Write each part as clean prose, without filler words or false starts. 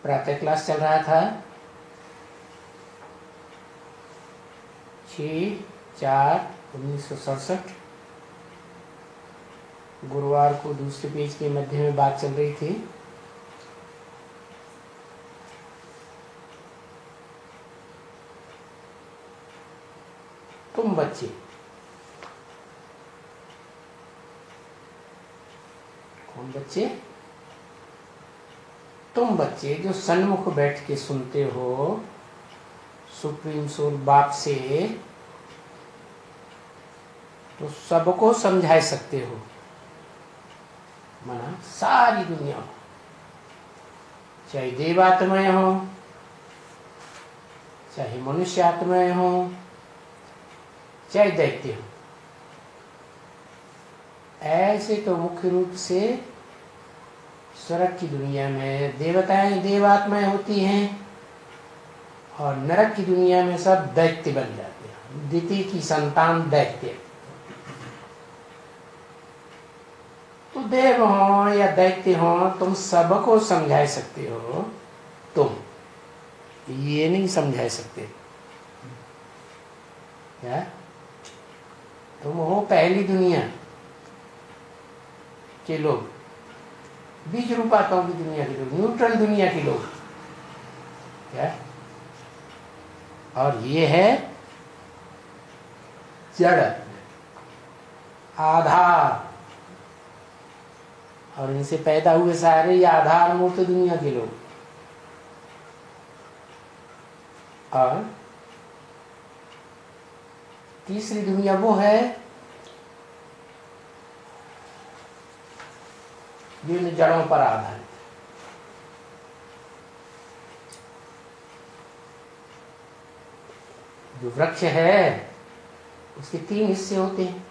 प्रातः क्लास चल रहा था 6/4/1967। गुरुवार को दूसरे पेज के मध्य में बात चल रही थी। तुम बच्चे, कौन बच्चे? तुम बच्चे जो सन्मुख बैठ के सुनते हो सुप्रीम सोल बाप से, तो सबको समझा सकते हो। माना सारी दुनिया हो, चाहे देवात्माएं हो, चाहे मनुष्य आत्माएं हो, चाहे दैत्य हो। ऐसे तो मुख्य रूप से स्वर्ग की दुनिया में देवताएं देवात्माएं होती हैं और नरक की दुनिया में सब दैत्य बन जाते हैं। द्वितीय की संतान दैत्य। तो देव हो या दैत्य हो, तुम सबको समझा सकते हो। तुम ये नहीं समझा सकते क्या? तुम हो पहली दुनिया के लोग, बीज रूपाताओं की दुनिया के लोग, न्यूट्रल दुनिया के लोग क्या? और ये है जड़ आधार, और इनसे पैदा हुए सारे ये आधार मूर्त दुनिया के लोग। और तीसरी दुनिया वो है जो इन जड़ों पर आधारित। जो वृक्ष है उसके 3 हिस्से होते हैं।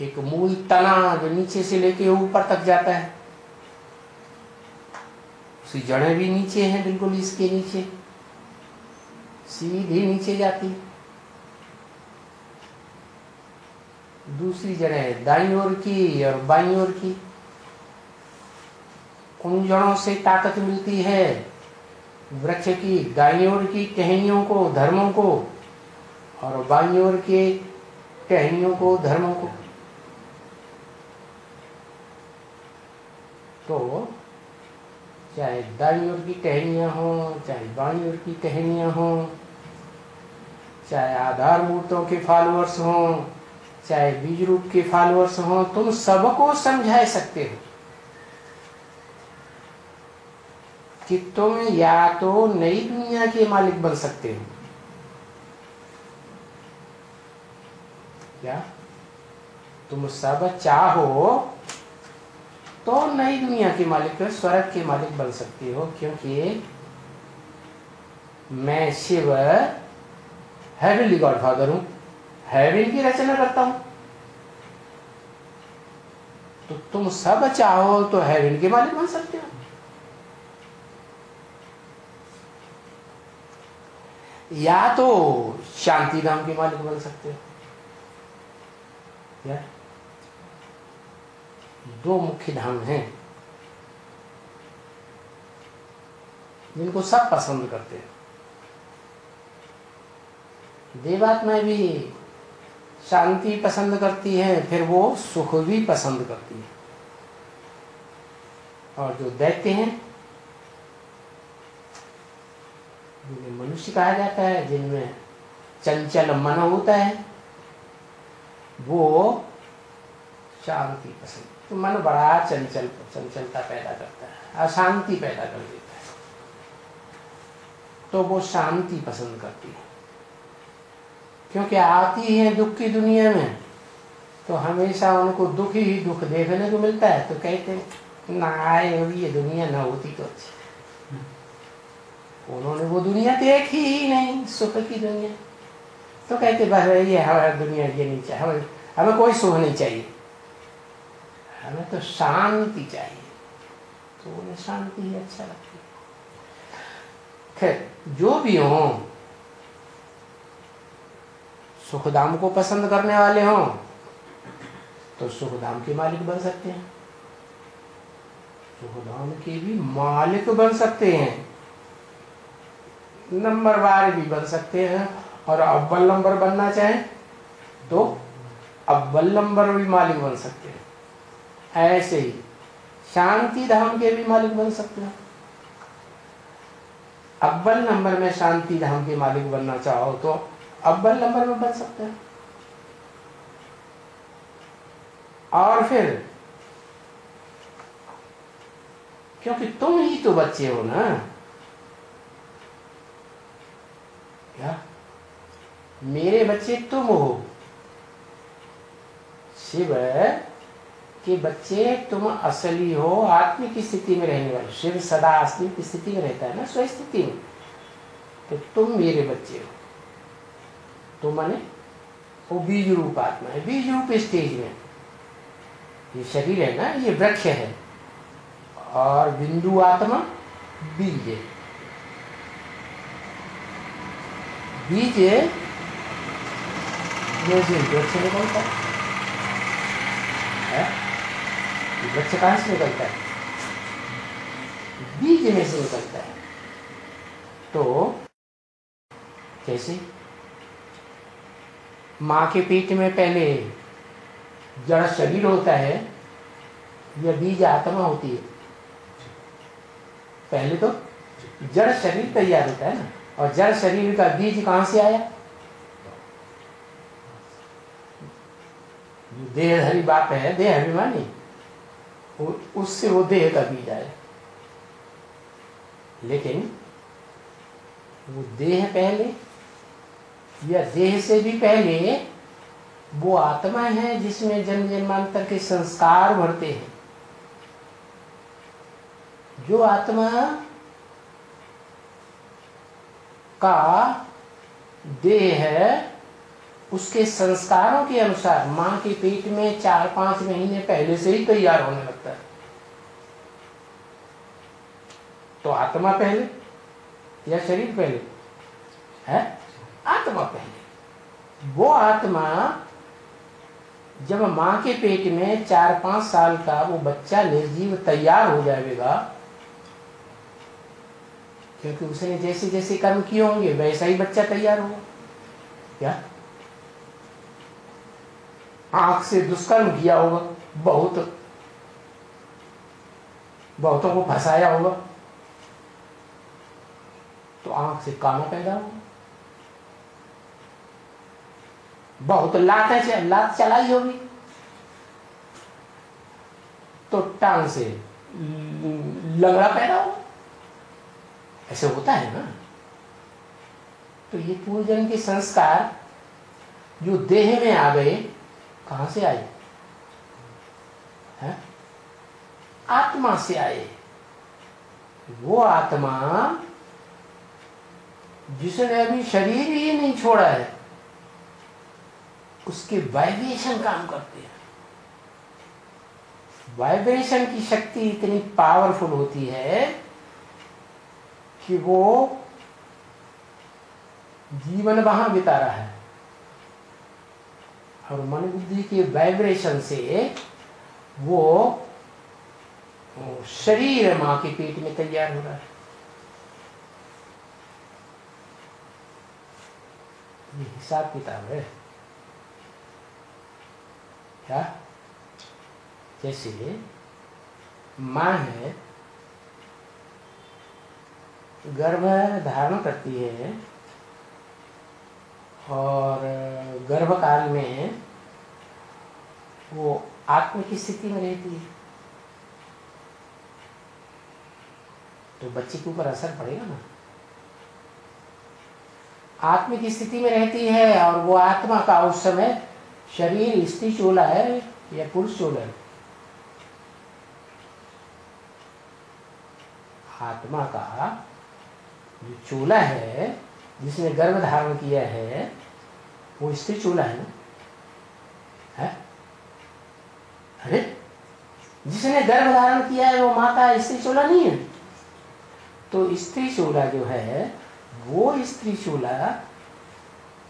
एक मूल तना जो नीचे से लेके ऊपर तक जाता है, उसकी जड़ें भी नीचे हैं, बिल्कुल इसके नीचे सीधी नीचे जाती है। दूसरी जड़ें दाईं ओर की और बाईं ओर की। उन जड़ों से ताकत मिलती है वृक्ष की दाईं ओर की टहनियों को, धर्मों को, और बाईं ओर के टहनियों को, धर्मों को। तो चाहे दाईं ओर की टहनियां हो, चाहे बाईं ओर की टहनियां हो, चाहे आधार मूर्तों के फॉलोअर्स हो, चाहे बीज रूप के फॉलोअर्स हो, तुम सबको समझा सकते हो कि तुम या तो नई दुनिया के मालिक बन सकते हो। क्या तुम सब चाहो तो नई दुनिया के मालिक, स्वर्ग के मालिक बन सकते हो, क्योंकि मैं शिव हेवनली गॉडफादर हूं, हेवन की रचना करता हूं। तो तुम सब चाहो तो हेवन के मालिक बन सकते हो। या तो शांति धाम के मालिक बन सकते हो। या 2 मुख्य धाम हैं जिनको सब पसंद करते हैं। देवात्माएं भी शांति पसंद करती हैं, फिर वो सुख भी पसंद करती है। और जो दैत्य हैं, जिन्हें मनुष्य कहा जाता है, जिनमें चंचल मन होता है, वो शांति पसंद। तो मन बड़ा चंचलता पैदा करता है, अशांति पैदा कर देता है, तो वो शांति पसंद करती है। क्योंकि आती है दुख की दुनिया में तो हमेशा उनको दुख ही दुख देखने को मिलता है, तो कहते ना आए हो, ये दुनिया ना होती तो अच्छी। उन्होंने वो दुनिया देखी ही नहीं, सुख की दुनिया, तो कहते बस ये हमारा दुनिया ये नहीं चाहिए, हमें कोई सुख नहीं चाहिए, हमें तो शांति चाहिए। तो उन्हें शांति ही अच्छा लगती है। खैर जो भी हो, सुखधाम को पसंद करने वाले हों तो सुखधाम के मालिक बन सकते हैं। 14 के भी मालिक बन सकते हैं, नंबरवार भी बन सकते हैं, और अव्वल नंबर बनना चाहें तो अव्वल नंबर भी मालिक बन सकते हैं। ऐसे ही शांति धाम के भी मालिक बन सकते हैं। अव्वल नंबर में शांति धाम के मालिक बनना चाहो तो अव्वल नंबर में बन सकते हैं। और फिर क्योंकि तुम ही तो बच्चे हो ना, क्या मेरे बच्चे तुम हो, शिव के बच्चे तुम असली हो, आत्मिक स्थिति में रहने वाले। शिव सदा आत्मिक स्थिति में रहता है ना, स्वस्थिति में। तो तुम मेरे बच्चे हो। तो माने वो बीज रूप आत्मा है, बीज रूप स्टेज में। ये शरीर है ना, ये वृक्ष है, और बिंदु आत्मा बीज है। बीज में से वृक्ष निकलता है। वृक्ष कहाँ से निकलता है? बीज में से निकलता है। तो कैसे? माँ के पेट में पहले जड़ शरीर होता है, यह बीज आत्मा होती है। पहले तो जड़ शरीर तैयार होता है ना, और जड़ शरीर का बीज कहाँ से आया? देहधारी बाप है, देह अभिमानी, उससे वो देह का बीज आया। लेकिन वो देह पहले, या देह से भी पहले वो आत्मा है जिसमें जन्म जन्मांतर के संस्कार भरते हैं। जो आत्मा का देह है, उसके संस्कारों के अनुसार मां के पेट में 4-5 महीने पहले से ही तैयार होने लगता है। तो आत्मा पहले या शरीर पहले है? आत्मा पहले। वो आत्मा जब मां के पेट में 4-5 साल का वो बच्चा निर्जीव तैयार हो जाएगा, क्योंकि उसने जैसे जैसे कर्म किए होंगे वैसा ही बच्चा तैयार होगा। क्या आंख से दुष्कर्म किया होगा, बहुतों को फंसाया होगा, तो आंख से काना पैदा होगा। बहुत लात चलाई होगी, तो टांग से लंगड़ा पैदा होगा। ऐसे होता है ना। तो ये पूर्वजन्म के संस्कार जो देह में आ गए, कहां से आए? है? आत्मा से आए। वो आत्मा जिसने अभी शरीर ही नहीं छोड़ा है, उसके वाइब्रेशन काम करते हैं। वाइब्रेशन की शक्ति इतनी पावरफुल होती है कि वो जीवन वहां बिता रहा है, और मन बुद्धि के वाइब्रेशन से वो शरीर मां के पेट में तैयार हो रहा है। ये हिसाब किताब है। क्या? जैसे मां है, गर्भ धारण करती है, और गर्भकाल में वो आत्म की स्थिति में रहती है, तो बच्चे के ऊपर असर पड़ेगा ना। आत्म की स्थिति में रहती है, और वो आत्मा का उस समय शरीर स्त्री चोला है या पुरुष चोला है? आत्मा का जो चोला है, जिसने गर्भ धारण किया है, वो स्त्री चोला है ना? है? अरे जिसने गर्भ धारण किया है वो माता स्त्री चोला नहीं है? तो स्त्री चोला जो है, वो स्त्री चोला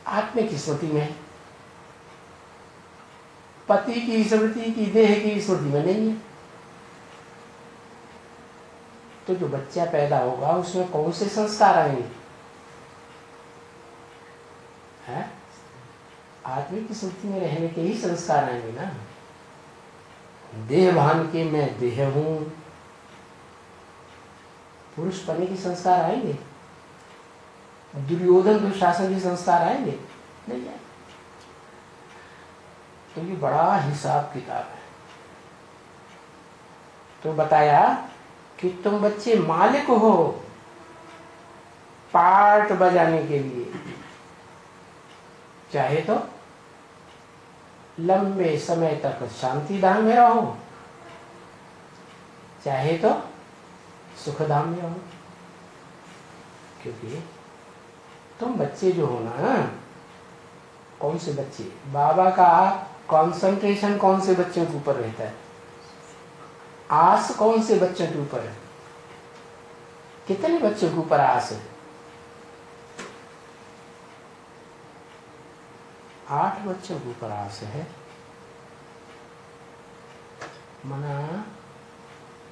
आत्मिक स्मृति में है, पति की स्मृति की, देह की स्मृति में नहीं है। तो जो बच्चा पैदा होगा उसमें कौन से संस्कार आएंगे? है आत्मिक स्थिति में रहने के ही संस्कार आएंगे ना। देह भान के मैं देह हूं, पुरुष बने के संस्कार आएंगे? दुर्योधन दुशासन के संस्कार आएंगे? नहीं आएंगे। तो ये बड़ा हिसाब किताब है। तो बताया कि तुम बच्चे मालिक हो पार्ट बजाने के लिए, चाहे तो लंबे समय तक शांति धाम में रहो, चाहे तो सुख धाम में रहो। क्योंकि तुम बच्चे जो हो ना, कौन से बच्चे? बाबा का कंसंट्रेशन कौन से बच्चों के ऊपर रहता है? आस कौन से बच्चों के ऊपर है? कितने बच्चों के ऊपर आस है? 8 बच्चों के ऊपर आस है। मना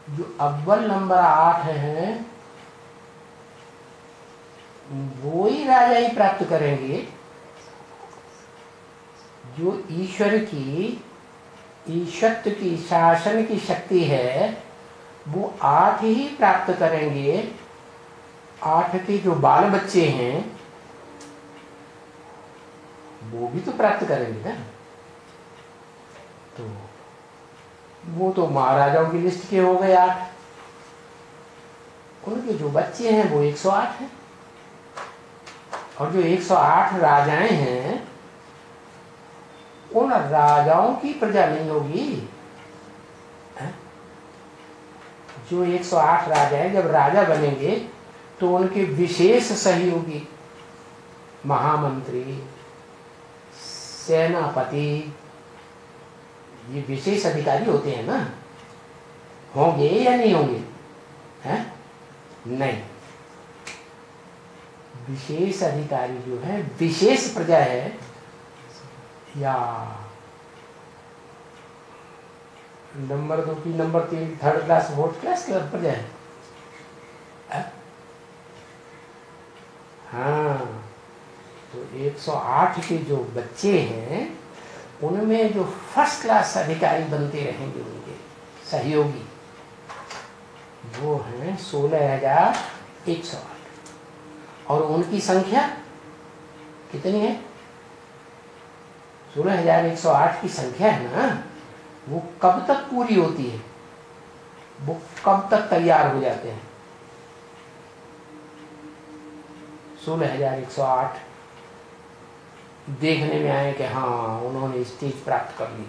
जो अव्वल नंबर 8 है वो ही राजा ही प्राप्त करेंगे। जो ईश्वर की ईश्वरत्व की शासन की शक्ति है वो 8 ही प्राप्त करेंगे। 8 के जो बाल बच्चे हैं वो भी तो प्राप्त करेंगे ना। तो वो तो महाराजाओं की लिस्ट के हो गए 8। उनके जो बच्चे हैं वो 108 हैं। और जो 108 राजाएं हैं उन राजाओं की प्रजा नहीं होगी। जो 108 राजाएं जब राजा बनेंगे तो उनके विशेष सहयोगी, महामंत्री, सेनापति, ये विशेष अधिकारी होते हैं ना। होंगे या नहीं होंगे? हैं? नहीं। विशेष अधिकारी जो है विशेष प्रजा है या नंबर 2 की number 3 third class fourth class के प्रजा है? हाँ, तो 108 के जो बच्चे हैं उनमें जो फर्स्ट क्लास अधिकारी बनते रहेंगे उनके सहयोगी वो हैं 16,108। और उनकी संख्या कितनी है? 16,108 की संख्या है ना, वो कब तक पूरी होती है? वो कब तक तैयार हो जाते हैं? 16,108 देखने में आए कि हाँ उन्होंने स्टेज प्राप्त कर ली,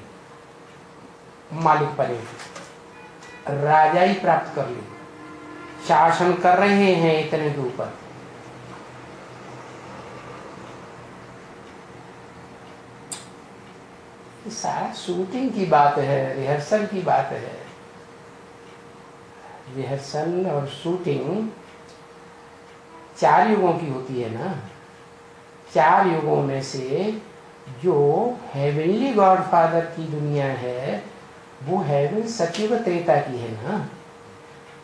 मालिक बने, राजाई प्राप्त कर ली, शासन कर रहे हैं इतने के ऊपर। सारा शूटिंग की बात है, रिहर्सल की बात है। रिहर्सल और शूटिंग 4 युगों की होती है ना। 4 युगों में से जो हेवनली गॉडफादर की दुनिया है वो हेवन सतयुग त्रेता की है ना।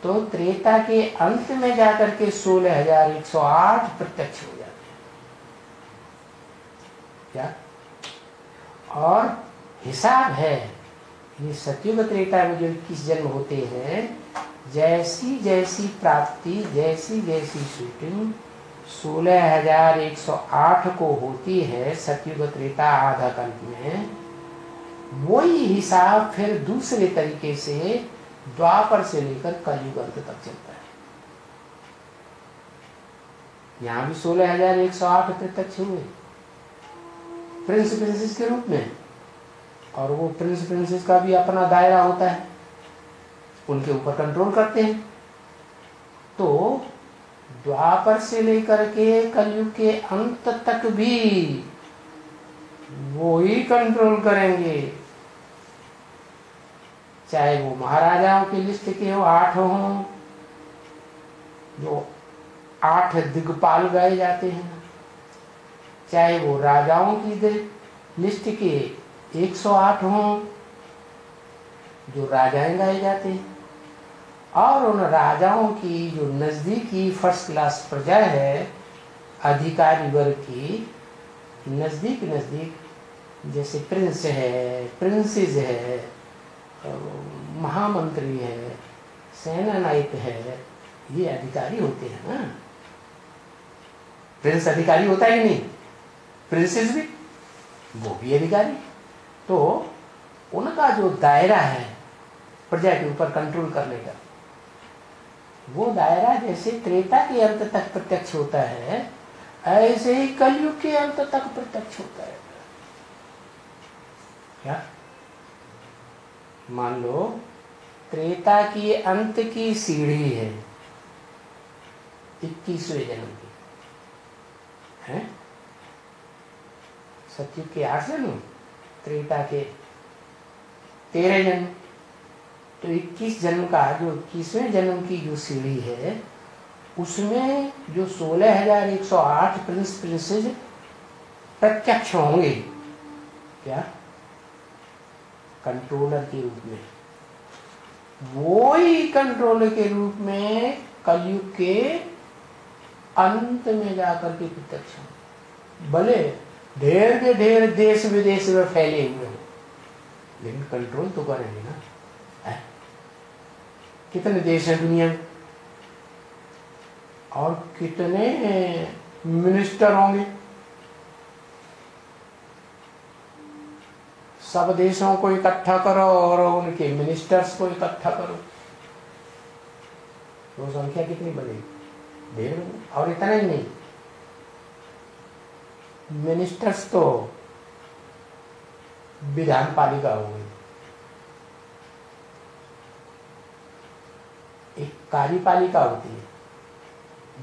तो त्रेता के अंत में जाकर के 16,108 प्रत्यक्ष हो जाते हैं क्या? और हिसाब है ये सतयुग त्रेता में जो 21 जन्म होते हैं, जैसी जैसी प्राप्ति, जैसी जैसी शूटिंग 16,108 को होती है सतयुग त्रेता आधा कल्प में, वही हिसाब फिर दूसरे तरीके से द्वापर से लेकर कलयुग अंत तक चलता है। यहां भी 16,108 प्रत्यक्ष हुए प्रिंस प्रिंसेस के रूप में। और वो प्रिंस प्रिंसेस का भी अपना दायरा होता है, उनके ऊपर कंट्रोल करते हैं। तो द्वापर से लेकर के कलयुग के अंत तक भी वो ही कंट्रोल करेंगे। चाहे वो महाराजाओं की लिस्ट के हो 8 हों, जो 8 दिग्पाल गाए जाते हैं, चाहे वो राजाओं की लिस्ट के 108 हों जो राजाएं गाए जाते हैं, और उन राजाओं की जो नज़दीकी फर्स्ट क्लास प्रजा है, अधिकारी वर्ग की नज़दीक नज़दीक, जैसे प्रिंस है, प्रिंसेस है, महामंत्री है, सेना नायक है, ये अधिकारी होते हैं ना। प्रिंस अधिकारी होता है कि नहीं? प्रिंसेस भी, वो भी अधिकारी। तो उनका जो दायरा है प्रजा के ऊपर कंट्रोल करने का, वो दायरा जैसे त्रेता के अंत तक प्रत्यक्ष होता है, ऐसे ही कलयुग के अंत तक प्रत्यक्ष होता है। क्या? मान लो त्रेता की अंत की सीढ़ी है 21वें जन्म की है, सतयुग के 8 जन्म, त्रेता के 13 जन्म, तो 21 जन्म का जो 21वें जन्म की जो सीढ़ी है, उसमें जो 16,108 प्रिंस प्रिंसेस प्रत्यक्ष होंगे। क्या? कंट्रोलर के रूप में। वो ही कंट्रोलर के रूप में कलयुग के अंत में जाकर के प्रत्यक्ष होंगे। भले ढेर के ढेर देश विदेश में फैले हुए हो, लेकिन कंट्रोल तो करेंगे ना। कितने देश हैं दुनिया में, और कितने मिनिस्टर होंगे? सब देशों को इकट्ठा करो और उनके मिनिस्टर्स को इकट्ठा करो, तो संख्या कितनी बनेगी? ढेर। और इतना ही नहीं, मिनिस्टर्स तो विधान पालिका हो गई, एक कार्यपालिका होती है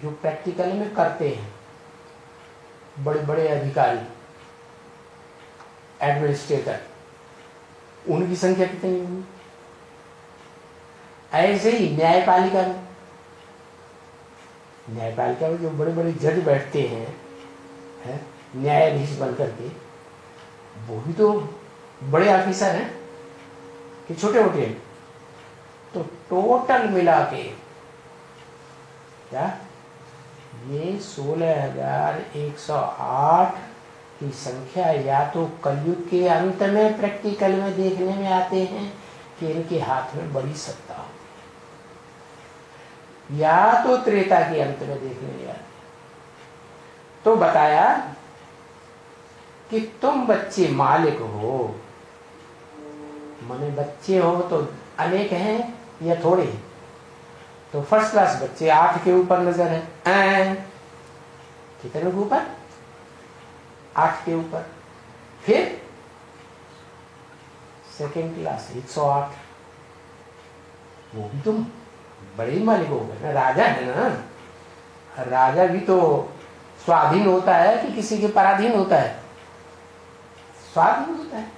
जो प्रैक्टिकल में करते हैं, बड़े बड़े अधिकारी, एडमिनिस्ट्रेटर, उनकी संख्या कितनी होगी? ऐसे ही न्यायपालिका में, न्यायपालिका में जो बड़े बड़े जज बैठते हैं, है न्यायाधीश बनकर के, वो भी तो बड़े ऑफिसर हैं कि छोटे मोटे हैं? तो टोटल मिला के क्या ये 16,108 की संख्या या तो कलयुग के अंत में प्रैक्टिकल में देखने में आते हैं कि इनके हाथ में बड़ी सत्ता हो, या तो त्रेता के अंत में देखने में आते। तो बताया कि तुम बच्चे मालिक हो, माने बच्चे हो तो अनेक हैं या थोड़े हैं? तो फर्स्ट क्लास बच्चे 8 के ऊपर नजर है। कितने के ऊपर? 8 के ऊपर। फिर सेकेंड क्लास 108, वो भी तुम बड़े ही मालिक हो गए ना, राजा है ना। राजा भी तो स्वाधीन होता है कि किसी के पराधीन होता है? स्वाधीन होता है,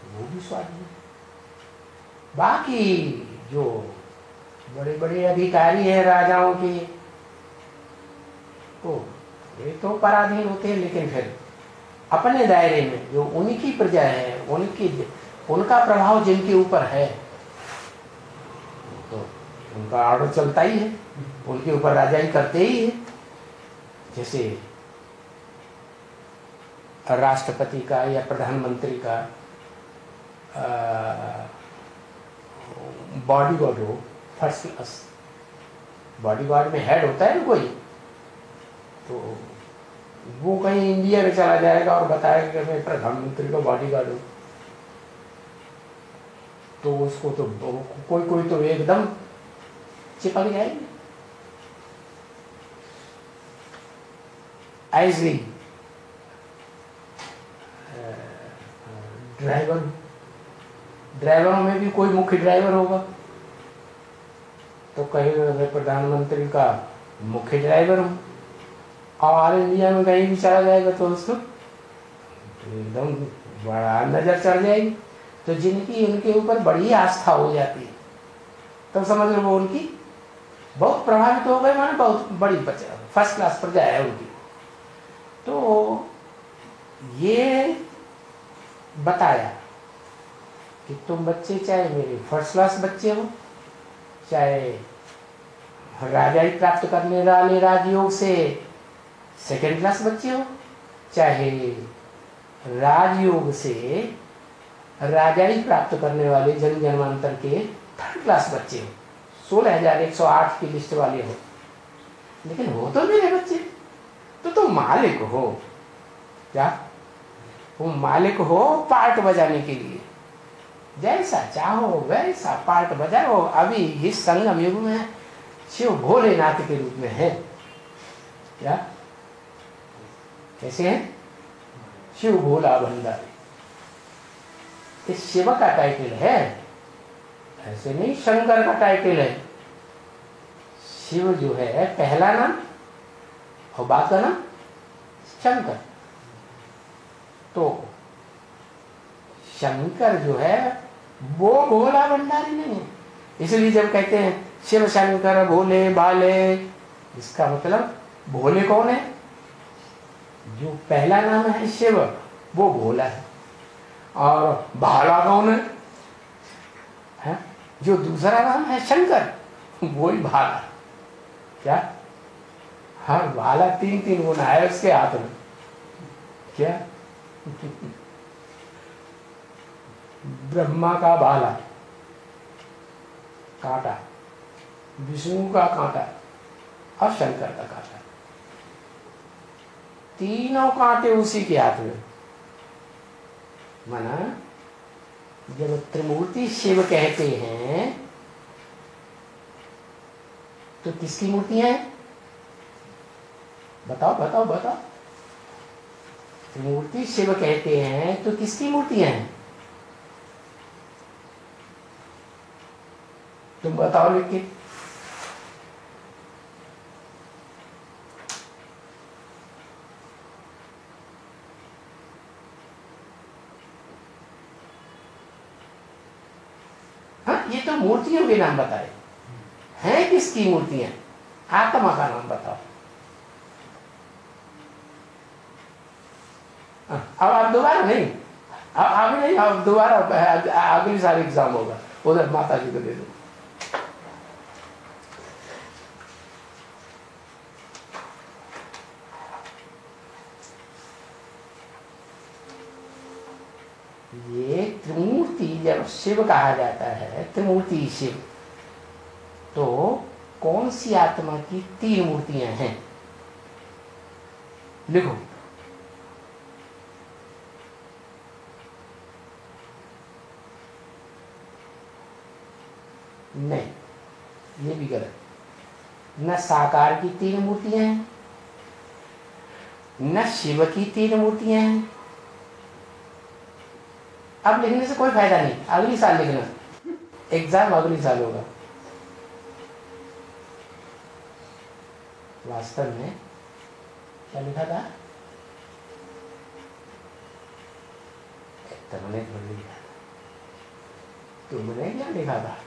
वो भी स्वाधीन। बाकी जो बड़े बड़े अधिकारी हैं राजाओं के, तो वे तो पराधीन होते हैं, लेकिन फिर अपने दायरे में जो उनकी प्रजा है, उनका प्रभाव जिनके ऊपर है, तो उनका ऑर्डर चलता ही है, उनके ऊपर राजाई करते ही है। जैसे राष्ट्रपति का या प्रधानमंत्री का बॉडीगार्ड हो, फर्स्ट क्लास बॉडीगार्ड में हेड होता है ना कोई, तो वो कहीं इंडिया में चला जाएगा और बताएगा कि मैं प्रधानमंत्री का बॉडीगार्ड हूँ, तो उसको तो कोई तो एकदम चिपक जाएगी। ऐसे ड्राइवरों में भी कोई मुख्य ड्राइवर होगा, तो कहेगा मैं प्रधानमंत्री का मुख्य ड्राइवर हूँ, और इंडिया में कहीं भी चला जाएगा तो उसको एकदम बड़ा नजर चढ़ जाएगी। तो जिनकी उनके ऊपर बड़ी आस्था हो जाती है, तो समझ लो वो उनकी बहुत प्रभावित हो गए, माने बहुत बड़ी फर्स्ट क्लास प्रजा है उनकी। तो ये बताया कि तुम बच्चे चाहे मेरे फर्स्ट क्लास बच्चे हो, चाहे राजाई प्राप्त करने वाले राजयोग से सेकेंड क्लास बच्चे हो, चाहे राजयोग से राजाई प्राप्त करने वाले जन्म जन्मांतर के थर्ड क्लास बच्चे हो, 16,108 की लिस्ट वाले हो, लेकिन हो तो मेरे बच्चे, तो तुम मालिक हो। क्या तुम मालिक हो पार्ट बजाने के लिए, जैसा चाहो वैसा पार्ट बजाओ। अभी इस संगम युग में शिव भोलेनाथ के रूप में है। क्या कैसे है? शिव भोला भंडारी, इस शिव का टाइटल है, ऐसे नहीं शंकर का टाइटल है। शिव जो है पहला नाम और बाद का नाम शंकर। तो शंकर जो है वो भोला भंडारी नहीं है। इसलिए जब कहते हैं शिव शंकर भोले भाले, इसका मतलब भोले कौन है? जो पहला नाम है शिव वो भोला है, और भाला कौन है? जो दूसरा नाम है शंकर वो ही भाला। क्या? हर भाला 3-3 गुना है उसके हाथ में। क्या? ब्रह्मा का भाला कांटा, विष्णु का कांटा और शंकर का कांटा, तीनों कांटे उसी के हाथ में। माना जब त्रिमूर्ति शिव कहते हैं तो किसकी मूर्तियां हैं? बताओ बताओ बताओ। त्रिमूर्ति शिव कहते हैं तो किसकी मूर्तियां हैं? तुम बताओ लिख के। हाँ, ये तो मूर्तियों के नाम बताए हैं। किसकी मूर्तियां? आत्मा का नाम बताओ। अब आप दोबारा नहीं, अब नहीं, अब दोबारा अगली साल एग्जाम होगा, उधर माता जी को दे दो। ये त्रिमूर्ति जब शिव कहा जाता है, त्रिमूर्ति शिव, तो कौन सी आत्मा की 3 मूर्तियां हैं? लिखो। नहीं, ये भी गलत। न साकार की 3 मूर्तियां हैं, न शिव की 3 मूर्तियां हैं। अब लिखने से कोई फायदा नहीं, अगली साल लिखना, एग्जाम अगली साल होगा। वास्तव में क्या लिखा था? तुमने थोड़ी लिखा था, तुमने क्या लिखा था?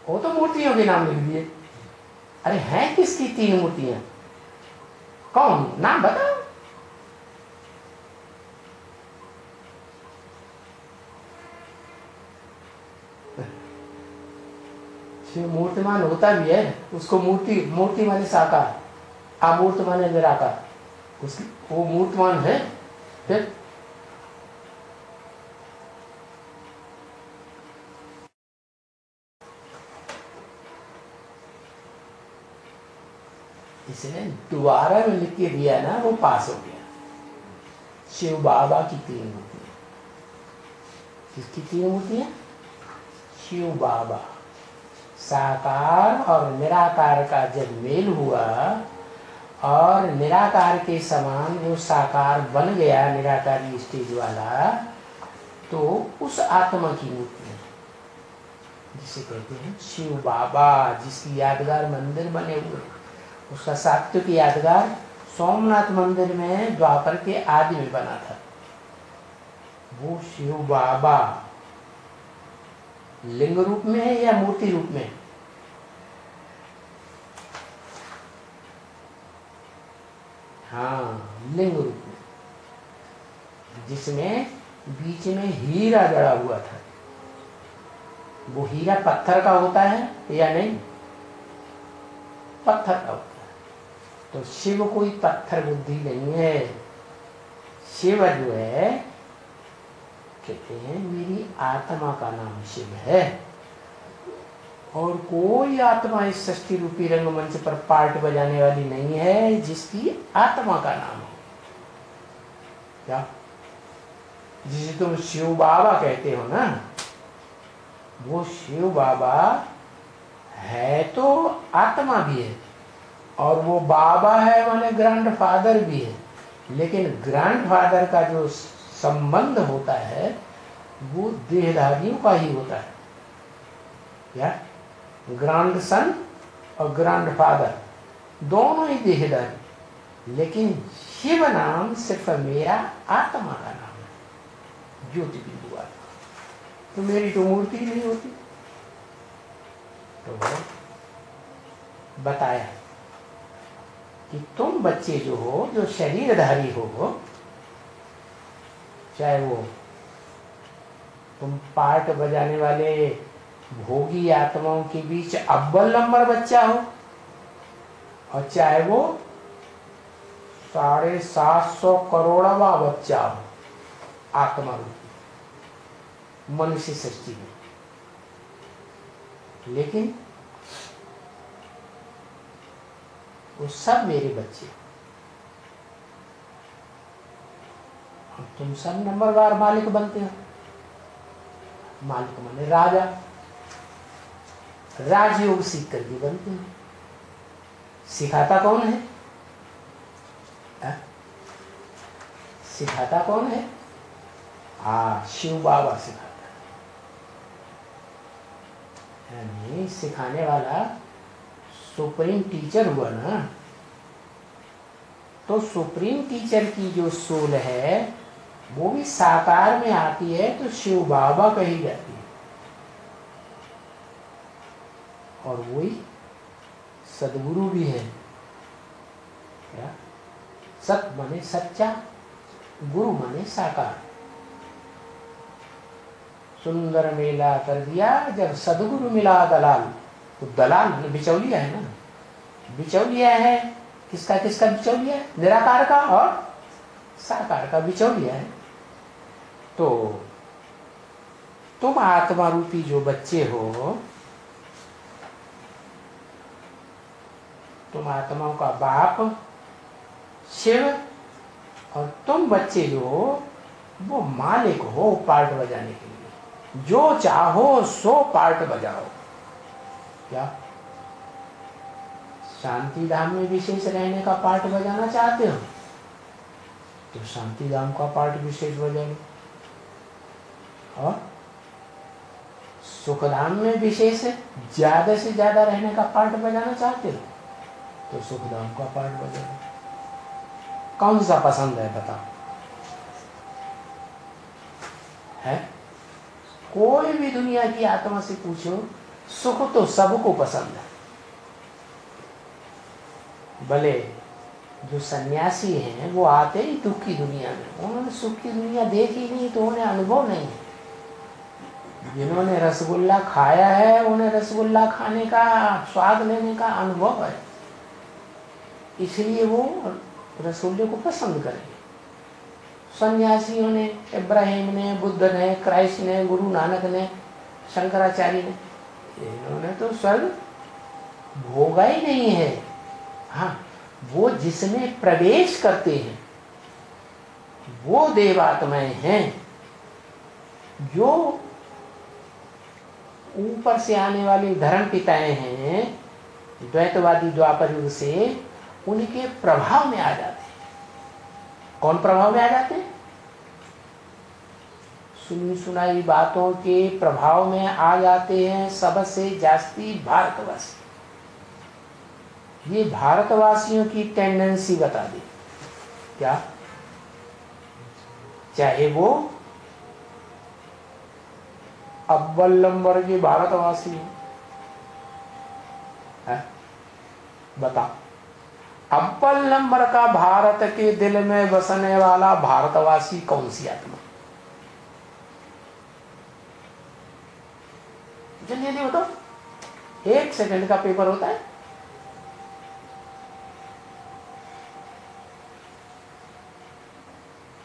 वो तो मूर्तियों के नाम लिख दिए। अरे हैं किसकी 3 मूर्तियां? कौन? नाम बताओ। शिव मूर्तिमान होता भी है, उसको मूर्ति, मूर्ति माने साकार, अमूर्त माने निराकार, उसकी वो मूर्तिमान है। फिर इसने दोबारा में लिख के दिया ना, वो पास हो गया। शिव बाबा की 3 मूर्तियां। किसकी 3 मूर्तियां? शिव बाबा। साकार और निराकार का जब मेल हुआ और निराकार के समान वो साकार बन गया, निराकारी स्टेज वाला, तो उस आत्मा की मूर्ति है जिसे कहते हैं शिव बाबा, जिसकी यादगार मंदिर बने हुए। उसका सात्विक यादगार सोमनाथ मंदिर में द्वापर के आदि में बना था। वो शिव बाबा लिंग रूप में है या मूर्ति रूप में? हाँ, लिंग रूप में, जिसमें बीच में हीरा जड़ा हुआ था। वो हीरा पत्थर का होता है या नहीं? पत्थर का होता है। तो शिव कोई पत्थर बुद्धि नहीं है। शिव जो है, कहते हैं मेरी आत्मा का नाम शिव है, और कोई आत्मा इस सृष्टि रूपी रंगमंच पर पार्ट बजाने वाली नहीं है जिसकी आत्मा का नाम हो। क्या? जिसे तुम शिव बाबा कहते हो ना, वो शिव बाबा है तो आत्मा भी है, और वो बाबा है माने ग्रैंड फादर भी है, लेकिन ग्रैंड फादर का जो संबंध होता है वो देहधारियों का ही होता है। क्या? ग्रैंड सन और ग्रैंड फादर दोनों ही देहधारी, लेकिन शिव नाम सिर्फ मेरा आत्मा का नाम है, ज्योति बिंदु आत्मा। तो मेरी तो मूर्ति नहीं होती। तो बताया कि तुम बच्चे जो हो, जो शरीरधारी हो, चाहे वो तुम पार्ट बजाने वाले भोगी आत्माओं के बीच अव्वल नंबर बच्चा हो, और चाहे वो 750 करोड़वा बच्चा हो आत्मा रूपी मनुष्य सृष्टि में, लेकिन वो सब मेरे बच्चे। और तुम सब नंबरवार मालिक बनते हो। मालिक माने राजा, राजयोग सीख करके बनते हैं। सिखाता कौन है? सिखाता कौन है? शिव बाबा सिखाता है। यानी सिखाने वाला सुप्रीम टीचर हुआ ना, तो सुप्रीम टीचर की जो सोल है वो भी साकार में आती है तो शिव बाबा कही जाती है, और वही सदगुरु भी है। क्या? सत माने सच्चा, गुरु माने साकार। सुंदर मेला कर दिया जब सदगुरु मिला दलाल। तो दलाल बिचौलिया है ना, बिचौलिया है। किसका किसका बिचौलिया है? निराकार का और साकार का बिचौलिया है। तो तुम आत्मा रूपी जो बच्चे हो, तुम आत्माओं का बाप शिव, और तुम बच्चे जो हो वो मालिक हो पार्ट बजाने के लिए। जो चाहो सो पार्ट बजाओ। क्या? शांति धाम में विशेष रहने का पार्ट बजाना चाहते हो तो शांति धाम का पार्ट विशेष बजा लो, और सुखधाम में विशेष ज्यादा से ज्यादा रहने का पार्ट बजाना चाहते हो तो सुखधाम का पार्ट बजा लो। कौन सा पसंद है बताओ? है? कोई भी दुनिया की आत्मा से पूछो, सुख तो सबको पसंद है। भले जो सन्यासी हैं वो आते ही दुख की दुनिया में, उन्होंने सुख की दुनिया देखी नहीं तो उन्हें अनुभव नहीं है। जिन्होंने रसगुल्ला खाया है उन्हें रसगुल्ला खाने का स्वाद लेने का अनुभव है, इसलिए वो रसगुल्ले को पसंद करेंगे। सन्यासियों ने, इब्राहिम ने, बुद्ध ने, क्राइस्ट ने, गुरु नानक ने, शंकराचार्य ने, इन्होंने तो स्वर्ग भोगा ही नहीं है। हाँ, वो जिसमें प्रवेश करते हैं वो देवात्माएं हैं। जो ऊपर से आने वाली धर्म पिताएं हैं द्वैतवादी द्वापर युग से, उनके प्रभाव में आ जाते हैं। कौन प्रभाव में आ जाते हैं? सुनी सुनाई बातों के प्रभाव में आ जाते हैं सबसे जास्ती भारतवासी। ये भारतवासियों की टेंडेंसी बता दी। क्या? चाहे वो अव्वल नंबर के भारतवासी है? बता, अव्वल नंबर का भारत के दिल में बसने वाला भारतवासी कौन सी आत्मा? जल्दी जल्दी बताओ, 1 सेकंड का पेपर होता है।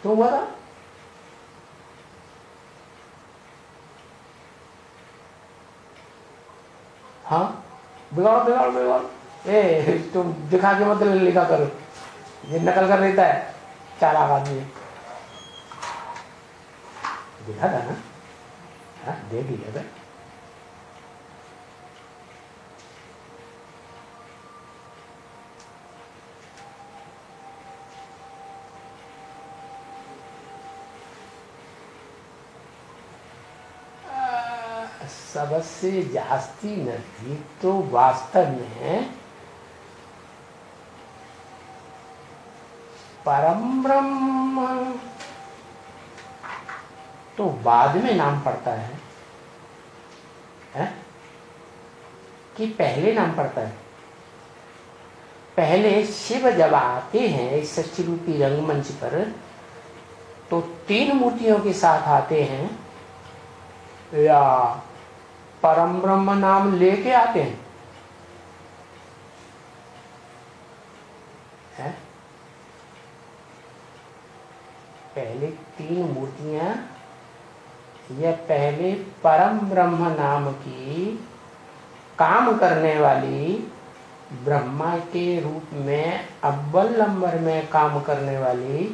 तो हुआ था हाँ, बिगाड़ो बिगाड़ो बिगाड़ो, तुम दिखा के मतलब लिखा करो, ये नकल कर लेता है चालाक आदमी। दिखा था ना? हाँ, देख लिया था। सबसे जास्ती नजदीक तो वास्तव में परम ब्रह्म तो बाद में नाम पड़ता है कि पहले नाम पड़ता है? पहले शिव जब आते हैं इस सृष्टि रूपी रंगमंच पर तो 3 मूर्तियों के साथ आते हैं या परम ब्रह्म नाम लेके आते हैं? पहले 3 मूर्तियां या पहले परम ब्रह्म नाम की काम करने वाली ब्रह्मा के रूप में अव्वल नंबर में काम करने वाली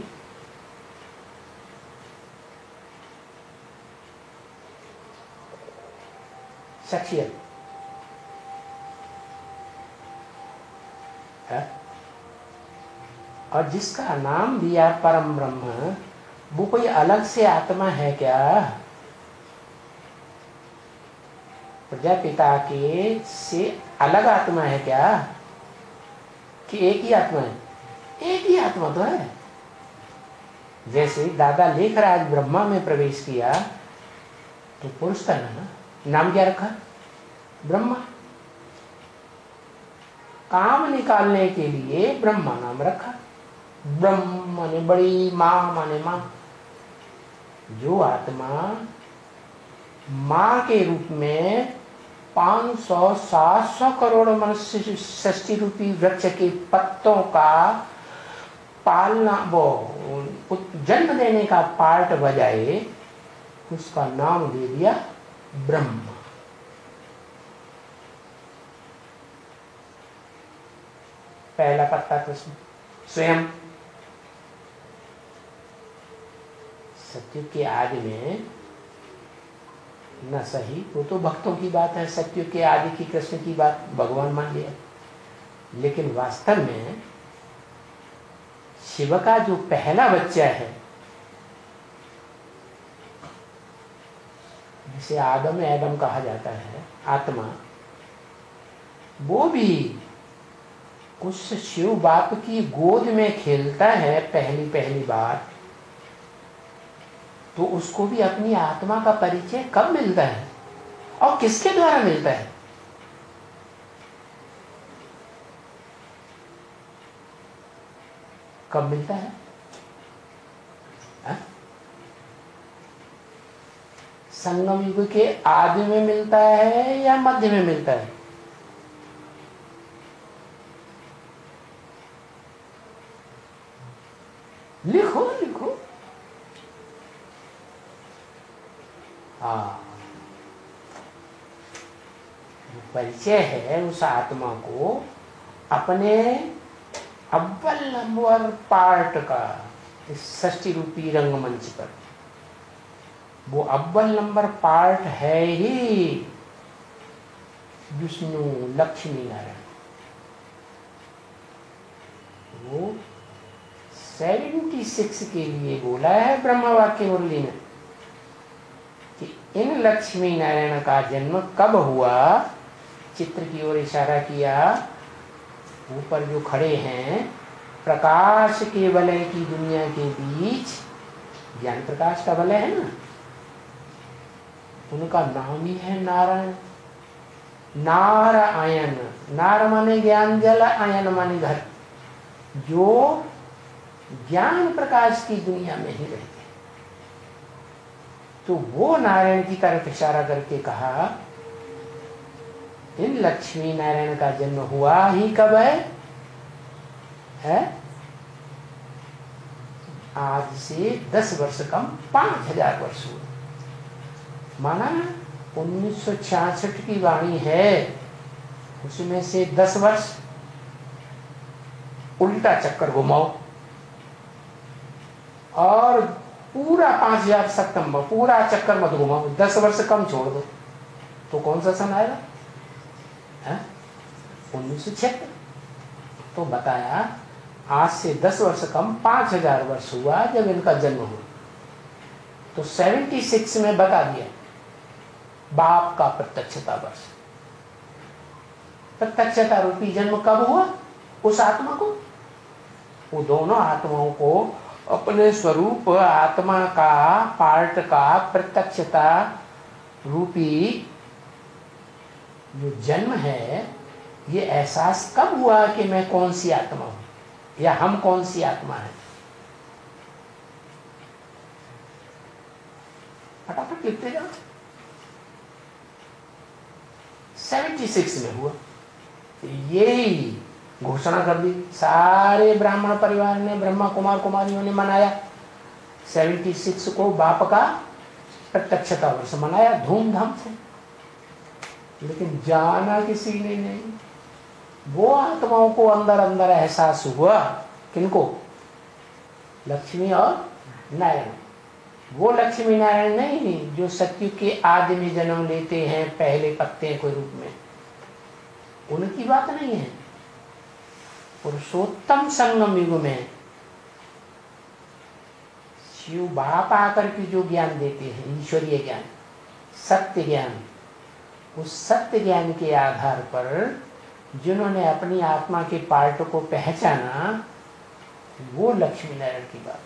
शख्सियत है, और जिसका नाम दिया परम ब्रह्म, वो कोई अलग से आत्मा है क्या? प्रजापिता के से अलग आत्मा है क्या कि एक ही आत्मा है? एक ही आत्मा तो है। जैसे दादा लेखराज ब्रह्मा में प्रवेश किया तो पुरुष था ना, नाम क्या रखा? ब्रह्मा। काम निकालने के लिए ब्रह्मा नाम रखा। ब्रह्म माने बड़ी, माँ माने माँ। जो आत्मा माँ के रूप में 500-700 करोड़ मनुष्य षष्टि रूपी वृक्ष के पत्तों का पालना, वो जन्म देने का पार्ट बजाए, उसका नाम दे दिया ब्रह्म। पहला पत्ता कृष्ण स्वयं। सत्युग के आदि में न सही, वो तो भक्तों की बात है, सत्युग के आदि की कृष्ण की बात भगवान मान लिया, लेकिन वास्तव में शिव का जो पहला बच्चा है, जिसे आदम एडम कहा जाता है, आत्मा, वो भी उस शिव बाप की गोद में खेलता है पहली बार, तो उसको भी अपनी आत्मा का परिचय कब मिलता है और किसके द्वारा मिलता है? कब मिलता है? संगम युग के आदि में मिलता है या मध्य में मिलता है? लिखो लिखो। हाँ, परिचय है उस आत्मा को अपने अव्वल नंबर पार्ट का इस षष्टि रूपी रंगमंच पर। वो अव्वल नंबर पार्ट है ही विष्णु लक्ष्मी नारायण। वो 76 के लिए बोला है ब्रह्म वाक्य मुरली ने कि इन लक्ष्मी नारायण का जन्म कब हुआ। चित्र की ओर इशारा किया, ऊपर जो खड़े हैं प्रकाश के वलय की दुनिया के बीच, ज्ञान प्रकाश का वलय है ना, उनका नाम ही है नारायण। नारायण, नार माने ज्ञान जल, आयन माने घर। जो ज्ञान प्रकाश की दुनिया में ही रहते हैं। तो वो नारायण की तरफ इशारा करके कहा, इन लक्ष्मी नारायण का जन्म हुआ ही कब है? आज से 10 वर्ष कम 5000 वर्ष हुए। माना 1966 की वाणी है, उसमें से 10 वर्ष उल्टा चक्कर घुमाओ और पूरा 5000 पूरा चक्कर मत घुमाओ, 10 वर्ष कम छोड़ दो, तो कौन सा सन आएगा? 1976। तो बताया आज से 10 वर्ष कम 5000 वर्ष हुआ जब इनका जन्म हुआ। तो 76 में बता दिया बाप का प्रत्यक्षता वर्ष। प्रत्यक्षता रूपी जन्म कब हुआ उस आत्मा को? वो दोनों आत्माओं को अपने स्वरूप आत्मा का पार्ट का प्रत्यक्षता रूपी जो जन्म है, ये एहसास कब हुआ कि मैं कौन सी आत्मा हूं या हम कौन सी आत्मा है? फटाफट लिखते जाओ। 76 में हुआ। यही घोषणा कर दी, सारे ब्राह्मण परिवार ने, ब्रह्मा कुमार कुमारियों ने मनाया। 76 को बाप का प्रत्यक्षता वर्ष मनाया धूमधाम से। लेकिन जाना किसी ने नहीं। वो आत्माओं को अंदर अंदर एहसास हुआ, किनको? लक्ष्मी और नारायण। वो लक्ष्मी नारायण नहीं जो सत्युग के आदि में जन्म लेते हैं पहले पत्ते के रूप में, उनकी बात नहीं है। पुरुषोत्तम संगम युग में शिव बाप आकर के जो ज्ञान देते हैं, ईश्वरीय ज्ञान, सत्य ज्ञान, उस सत्य ज्ञान के आधार पर जिन्होंने अपनी आत्मा के पार्ट को पहचाना, वो लक्ष्मी नारायण की बात।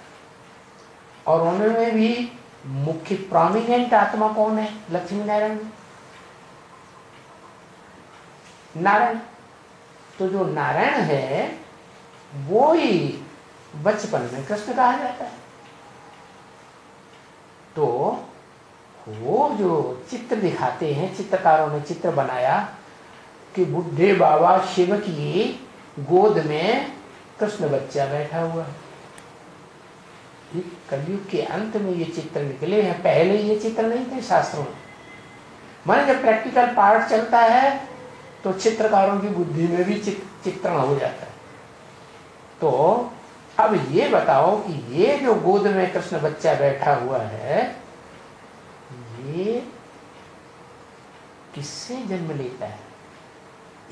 और उनमें भी मुख्य प्रोमिनेंट आत्मा कौन है? लक्ष्मी नारायण। नारायण। तो जो नारायण है वो ही बचपन में कृष्ण कहा जाता है। तो वो जो चित्र दिखाते हैं, चित्रकारों ने चित्र बनाया कि बुढ़े बाबा शिव की गोद में कृष्ण बच्चा बैठा हुआ है। कलयुग के अंत में ये चित्र निकले हैं, पहले ये चित्र नहीं थे शास्त्रों में। माने जब प्रैक्टिकल पार्ट चलता है तो चित्रकारों की बुद्धि में भी चित्रण हो जाता है। तो अब ये बताओ कि ये जो गोद में कृष्ण बच्चा बैठा हुआ है, ये किससे जन्म लेता है?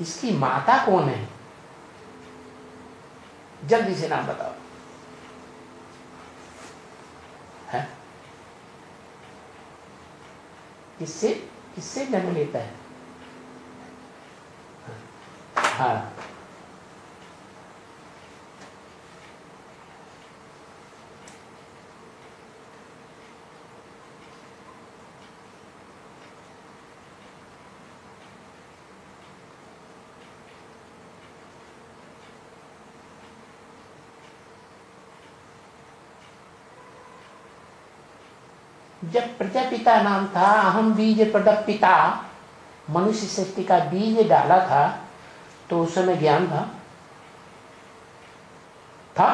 इसकी माता कौन है? जल्दी से नाम बताओ। है? किससे जन्म लेता है? हाँ, जब प्रजापिता नाम था, अहम बीज प्रदपिता, मनुष्य सृष्टि का बीज डाला था, तो उस समय ज्ञान था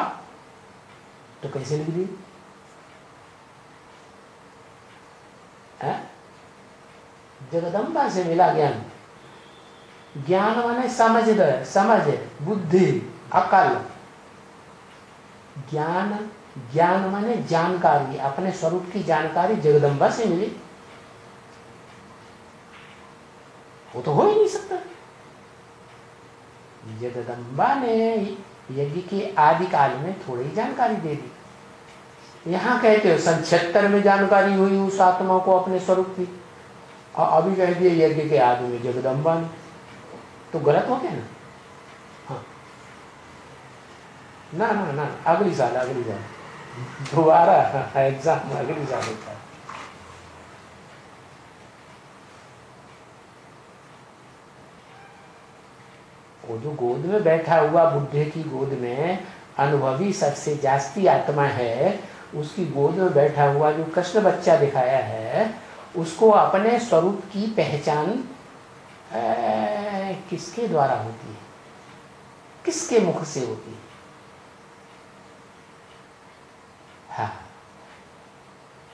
तो कैसे लिख दिए? जगदम्बा से मिला ज्ञान। ज्ञान माने समझ, बुद्धि, अकल। ज्ञान माने जानकारी, अपने स्वरूप की जानकारी जगदम्बा से मिली। वो तो हो ही नहीं सकता। जगदम्बा ने यज्ञ के आदि काल में थोड़ी ही जानकारी दे दी। यहाँ कहते हो 76 में जानकारी हुई उस आत्मा को अपने स्वरूप की, और अभी कह दिए यज्ञ के आदि में जगदम्बा ने, तो गलत हो गया ना? हाँ, ना ना ना, अगली साल दोबारा एग्जाम अगली साल होता है। वो जो गोद में बैठा हुआ बुढ़े की गोद में, अनुभवी सबसे जास्ती आत्मा है, उसकी गोद में बैठा हुआ जो कृष्ण बच्चा दिखाया है, उसको अपने स्वरूप की पहचान किसके द्वारा होती है, किसके मुख से होती है? हाँ,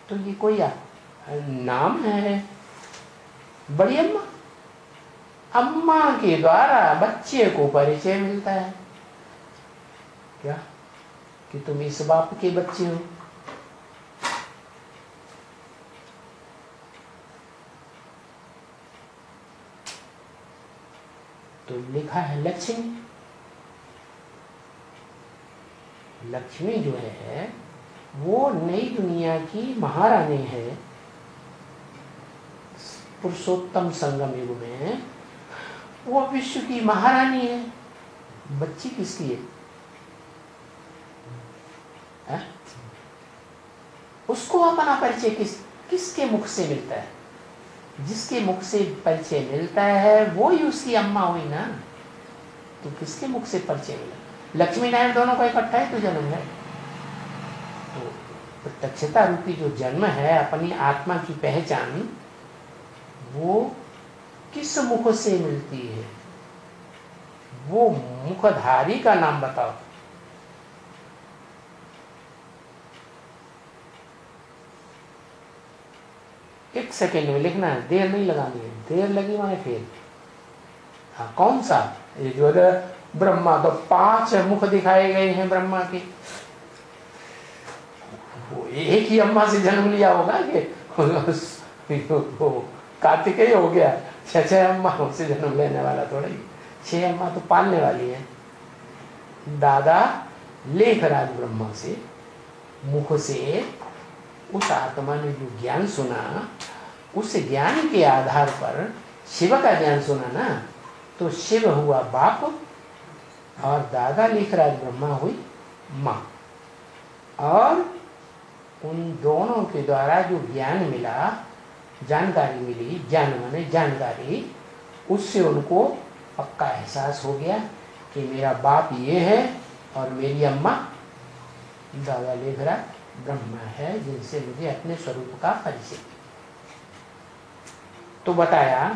तो ये कोई नाम है बड़ी अम्मा? अम्मा के द्वारा बच्चे को परिचय मिलता है क्या कि तुम इस बाप के बच्चे हो। तो लिखा है लक्ष्मी। लक्ष्मी जो है वो नई दुनिया की महारानी है। पुरुषोत्तम संगम युग में वो विश्व की महारानी है। बच्ची किसकी है? उसको अपना परिचय किसके मुख से मिलता है? जिसके मुख से परिचय मिलता है वो ही उसकी अम्मा हुई ना। तो किसके मुख से परिचय मिला? लक्ष्मी नारायण दोनों का इकट्ठा ही तो जन्म है। तो प्रत्यक्षता रूपी जो जन्म है, अपनी आत्मा की पहचान, वो किस मुख से मिलती है? वो मुखधारी का नाम बताओ। एक सेकेंड में लिखना है, देर नहीं लगानी है। देर लगी माने फेल। हाँ, कौन सा? ये जो ब्रह्मा, तो 5 मुख दिखाए गए हैं ब्रह्मा के। वो एक ही अम्मा से जन्म लिया होगा कि कार्तिकेय हो गया 6 अम्मा से जन्म लेने वाला थोड़ा ही। 6 अम्मा तो पालने वाली है। दादा लेखराज ब्रह्मा से मुख से उस आत्मा ने जो ज्ञान सुना, उस ज्ञान के आधार पर शिव का ज्ञान सुना ना, तो शिव हुआ बाप और दादा लेखराज ब्रह्मा हुई माँ। और उन दोनों के द्वारा जो ज्ञान मिला, जानकारी मिली, ज्ञान माने जानकारी, उससे उनको पक्का एहसास हो गया कि मेरा बाप ये है और मेरी अम्मा दादा लेखराज ब्रह्मा है, जिनसे मुझे अपने स्वरूप का परिचय। तो बताया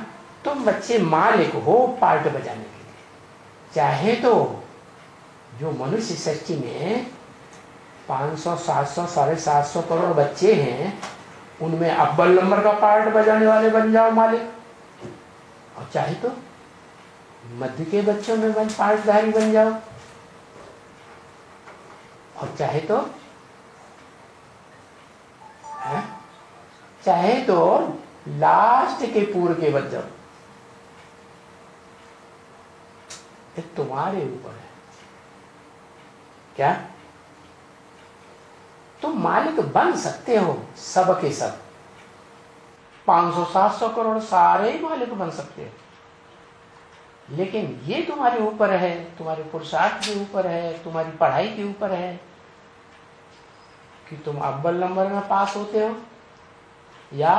तुम बच्चे मालिक हो पार्ट बजाने के लिए। चाहे तो जो मनुष्य सृष्टि में 500, 700, 750 करोड़ बच्चे हैं, उनमें अव्वल नंबर का पार्ट बजाने वाले बन जाओ मालिक, और चाहे तो मध्य के बच्चों में पार्टधारी बन जाओ, और चाहे तो लास्ट के पूर्व के बच जाओ। ये तुम्हारे ऊपर है। क्या तुम मालिक बन सकते हो? सब के सब 500, 700 करोड़ सारे ही मालिक बन सकते हो, लेकिन ये तुम्हारे ऊपर है, तुम्हारे पुरुषार्थ के ऊपर है, तुम्हारी पढ़ाई के ऊपर है कि तुम अव्वल नंबर में पास होते हो या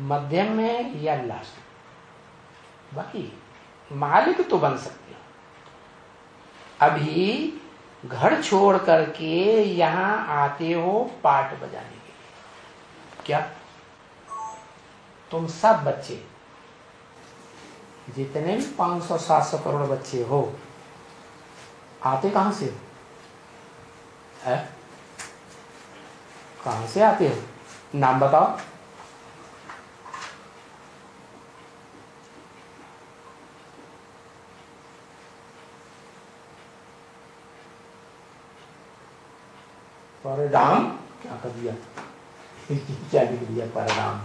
मध्यम में या लास्ट। बाकी मालिक तो बन सकते हो। अभी घर छोड़ करके यहां आते हो पार्ट बजाने के लिए। क्या तुम सब बच्चे, जितने भी 500, 700 करोड़ बच्चे हो, आते कहां से हो? कहां से आते हो? नाम बताओ। परडाम क्या कर दिया? क्या लिख दिया? परडाम।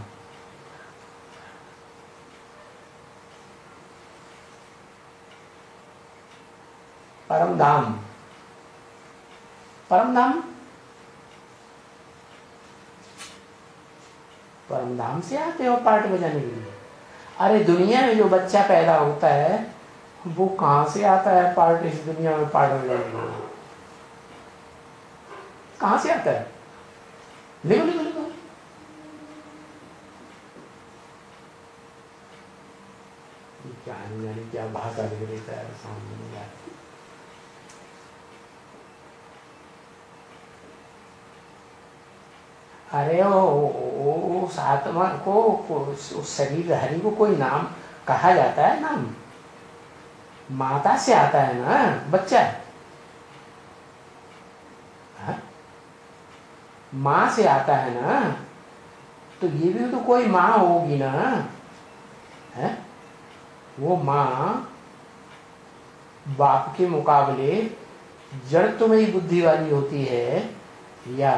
परमधाम। परमधाम, परमधाम से आते हो पार्ट बजाने के लिए। अरे दुनिया में जो बच्चा पैदा होता है वो कहां से आता है पार्ट, इस दुनिया में पार्ट बजाने के लिए? कहां से आता है? लिखो लिखो लिखो। क्या नहीं जाने क्या भाषा लिख देता है, सामने नहीं आती। अरे उस आत्मा को उस शरीर हरि को कोई नाम कहा जाता है? नाम माता से आता है ना बच्चा, हाँ? माँ से आता है ना, तो ये भी तो कोई माँ होगी ना, है? वो माँ बाप के मुकाबले जड़ में ही बुद्धि वाली होती है या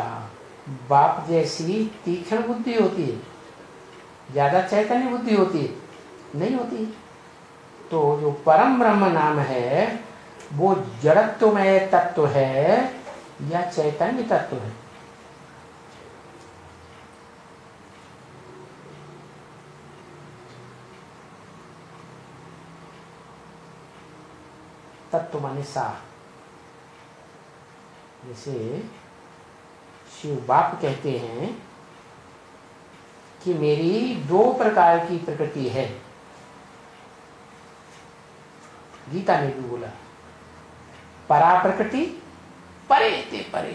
बाप जैसी तीक्ष्ण बुद्धि होती है, ज्यादा चैतन्य बुद्धि होती है? नहीं होती। तो जो परम ब्रह्म नाम है वो जड़त्वमय तत्व है या चैतन्य तत्व है? तत्व माने सा। जैसे शिव बाप कहते हैं कि मेरी 2 प्रकार की प्रकृति है। गीता ने भी बोला परा प्रकृति परे ते परे,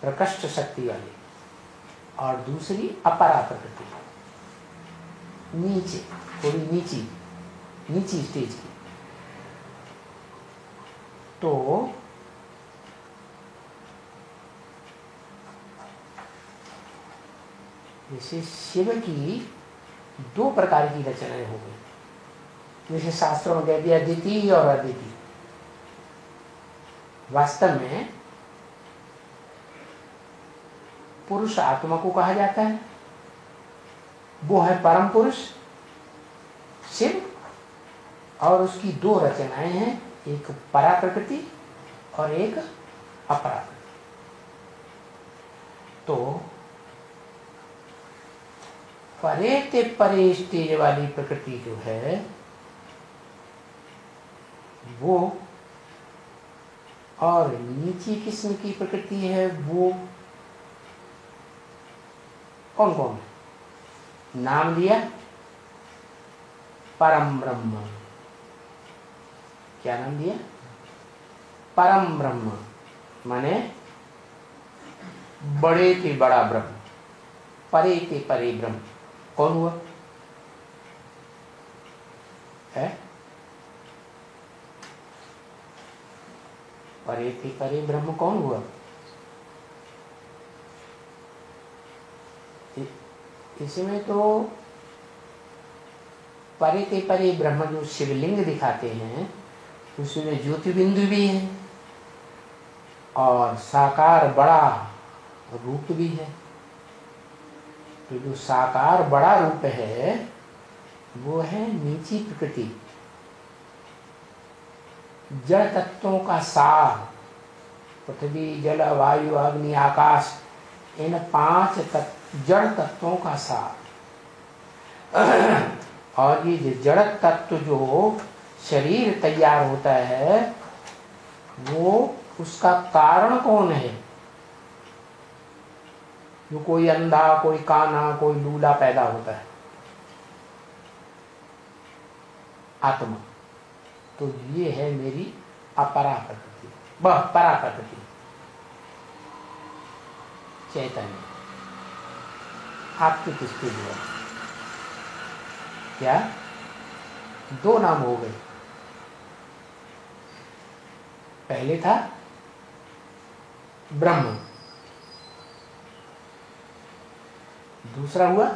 प्रकृष्ट शक्ति वाली, और दूसरी अपरा प्रकृति, नीचे, थोड़ी नीची स्टेज की। तो जैसे शिव की 2 प्रकार की रचनाएं हो गई, जैसे शास्त्रों में कह दिया द्वितीय और अद्वितीय। वास्तव में पुरुष आत्मा को कहा जाता है, वो है परम पुरुष शिव, और उसकी 2 रचनाएं हैं, एक परा प्रकृति और एक अपरा प्रकृति। तो परे ते परे स्टेज वाली प्रकृति जो है वो, और नीची किस्म की प्रकृति है वो कौन कौन है? नाम दिया परम ब्रह्म। क्या नाम दिया? परम ब्रह्म, माने बड़े के बड़ा ब्रह्म, परे के परे ब्रह्म। कौन हुआ है? परे के परे ब्रह्म कौन हुआ? इसमें तो परे के परे ब्रह्म जो शिवलिंग दिखाते हैं उसमें ज्योति बिंदु भी है और साकार बड़ा रूप भी है। तो जो साकार बड़ा रूप है वो है नीची प्रकृति, जड़ तत्वों का सार, पृथ्वी जल वायु अग्नि आकाश, इन 5 जड़ तत्वों का सार। और ये जो जड़ तत्व जो शरीर तैयार होता है वो उसका कारण कौन है? जो कोई अंधा, कोई काना, कोई लूला पैदा होता है, आत्मा। तो ये है मेरी अपरा प्रकृति, वह परा प्रकृति चैतन्य। आपकी किसके लिए? क्या 2 नाम हो गए? पहले था ब्रह्म, दूसरा हुआ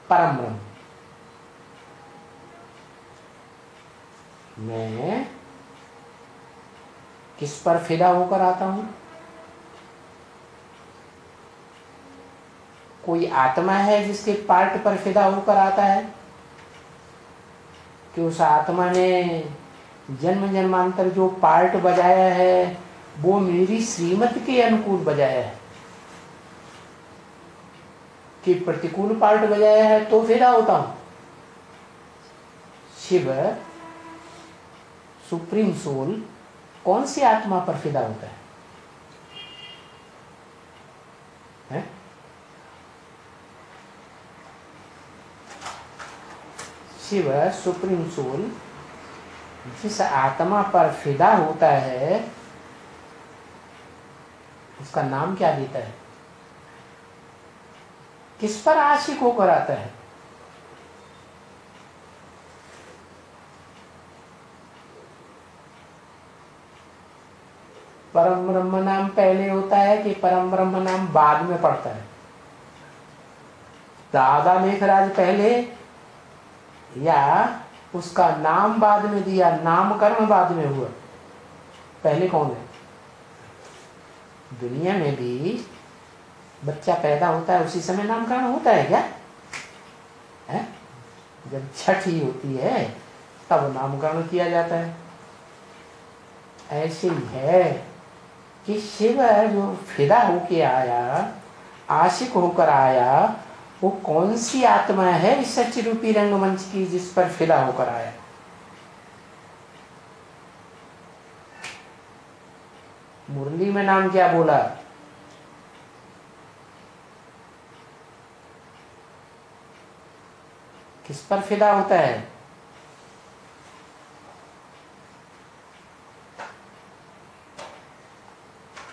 परम ब्रह्म। मैं किस पर फिदा होकर आता हूं? कोई आत्मा है जिसके पार्ट पर फिदा होकर आता है कि उस आत्मा ने जन्म जन्मांतर जो पार्ट बजाया है वो मेरी श्रीमत के अनुकूल बजाया है कि प्रतिकूल पार्ट बजाया है तो फिदा होता हूं? शिव सुप्रीम सोल कौन सी आत्मा पर फिदा होता है? शिव सुप्रीम सोल जिस आत्मा पर फिदा होता है उसका नाम क्या देता है? किस पर आशिक होकर आता है? परम ब्रह्म नाम पहले होता है कि परम ब्रह्म नाम बाद में पड़ता है? दादा मेघराज पहले या उसका नाम बाद में दिया, नामकरण बाद में हुआ? पहले कौन है? दुनिया में भी बच्चा पैदा होता है उसी समय नामकरण होता है क्या है? जब छठ ही होती है तब नामकरण किया जाता है। ऐसे ही है कि शिव जो फिदा होके आया, आशिक होकर आया, वो कौन सी आत्मा है इस सच्ची रूपी रंगमंच की जिस पर फिदा होकर आया? मुरली में नाम क्या बोला? किस पर फिदा होता है?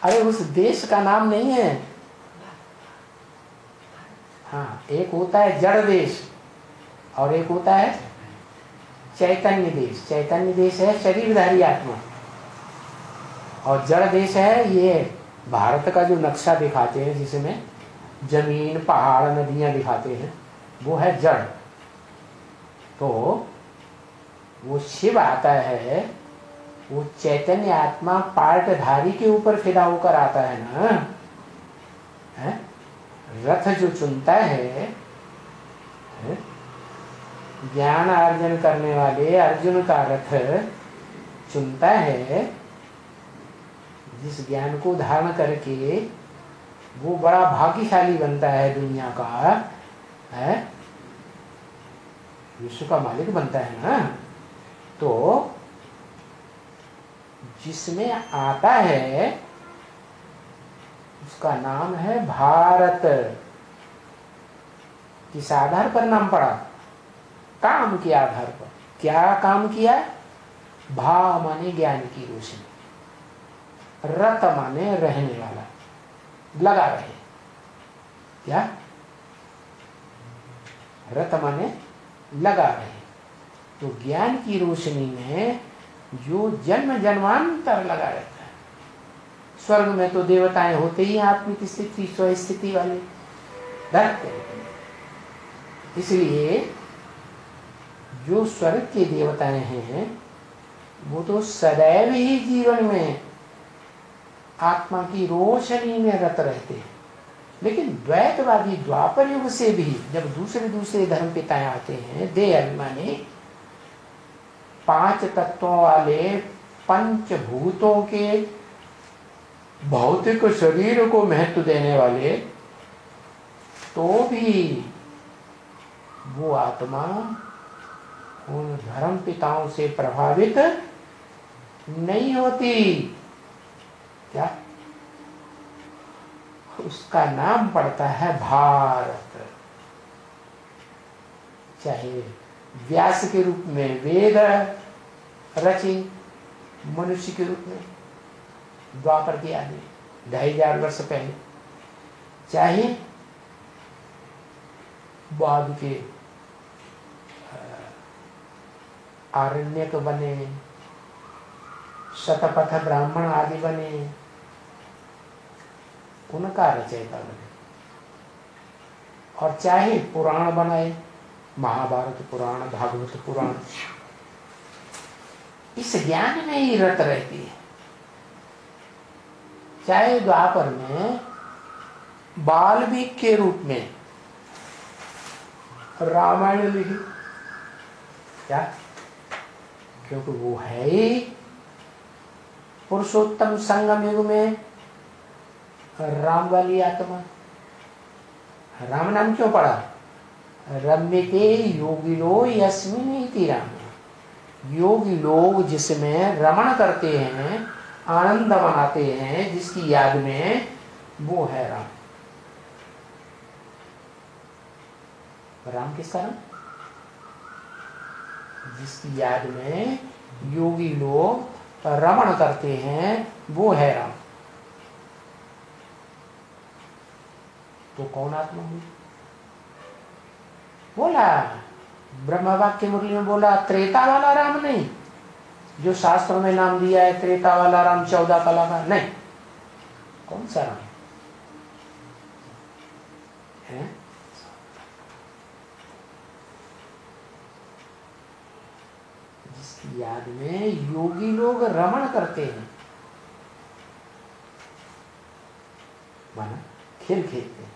अरे उस देश का नाम नहीं है। हाँ, एक होता है जड़ देश और एक होता है चैतन्य देश। चैतन्य देश है शरीरधारी आत्मा, और जड़ देश है ये भारत का जो नक्शा दिखाते हैं जिसमें जमीन, पहाड़, नदियां दिखाते हैं, वो है जड़। तो वो शिव आता है, वो चैतन्य आत्मा पार्टधारी के ऊपर फिदा होकर आता है ना, है? रथ जो चुनता है, ज्ञान अर्जन करने वाले अर्जुन का रथ चुनता है, जिस ज्ञान को धारण करके वो बड़ा भाग्यशाली बनता है, दुनिया का है, विश्व का मालिक बनता है ना। तो जिसमें आता है उसका नाम है भारत। किस आधार पर नाम पड़ा? काम के आधार पर। क्या काम किया? भा माने ज्ञान की रोशनी, रत माने रहने वाला, लगा रहे। क्या? रत माने लगा रहे। तो ज्ञान की रोशनी में जो जन्म जन्मांतर लगा रहता है। स्वर्ग में तो देवताएं होते ही आत्मिक स्थिति, स्वस्थिति वाले रहते हैं। इसलिए जो स्वर्ग के देवताएं हैं वो तो सदैव ही जीवन में आत्मा की रोशनी में रत रहते हैं। लेकिन द्वैतवादी द्वापर युग से भी जब दूसरे धर्म पिताएं आते हैं, दे अभिमानी, 5 तत्वों वाले पंचभूतों के भौतिक शरीर को महत्व देने वाले, तो भी वो आत्मा उन धर्म पिताओं से प्रभावित नहीं होती। क्या? उसका नाम पड़ता है भारत। चाहे व्यास के रूप में वेद रचे, मनुष्य के रूप में द्वापर के आदि 2500 वर्ष पहले, चाहे बाद के आरण्यक बने, शतपथ ब्राह्मण आदि बने, उनका रचयिता बने, और चाहे पुराण बनाए, महाभारत पुराण, भागवत पुराण, इस ज्ञान में ही रत रहती है। चाहे द्वापर में बाल्मीकि के रूप में रामायण लिखी, क्या? क्योंकि वो है ही पुरुषोत्तम संगम युग में राम वाली आत्मा। राम नाम क्यों पड़ा? रम्यते योगिनो यस्मिनीति राम। योगी लोग जिसमें रमण करते हैं, आनंद मनाते हैं, जिसकी याद में, वो है राम। राम किसका नाम? जिसकी याद में योगी लोग रमण करते हैं, वो है राम। कौन आत्मा हुई? बोला ब्रह्मवाक्य मुरली में, बोला त्रेता वाला राम नहीं, जो शास्त्रों में नाम दिया है त्रेता वाला राम 14 कला का, नहीं। कौन सा राम है? जिसकी याद में योगी लोग रमण करते हैं, माना खेल खेलते हैं।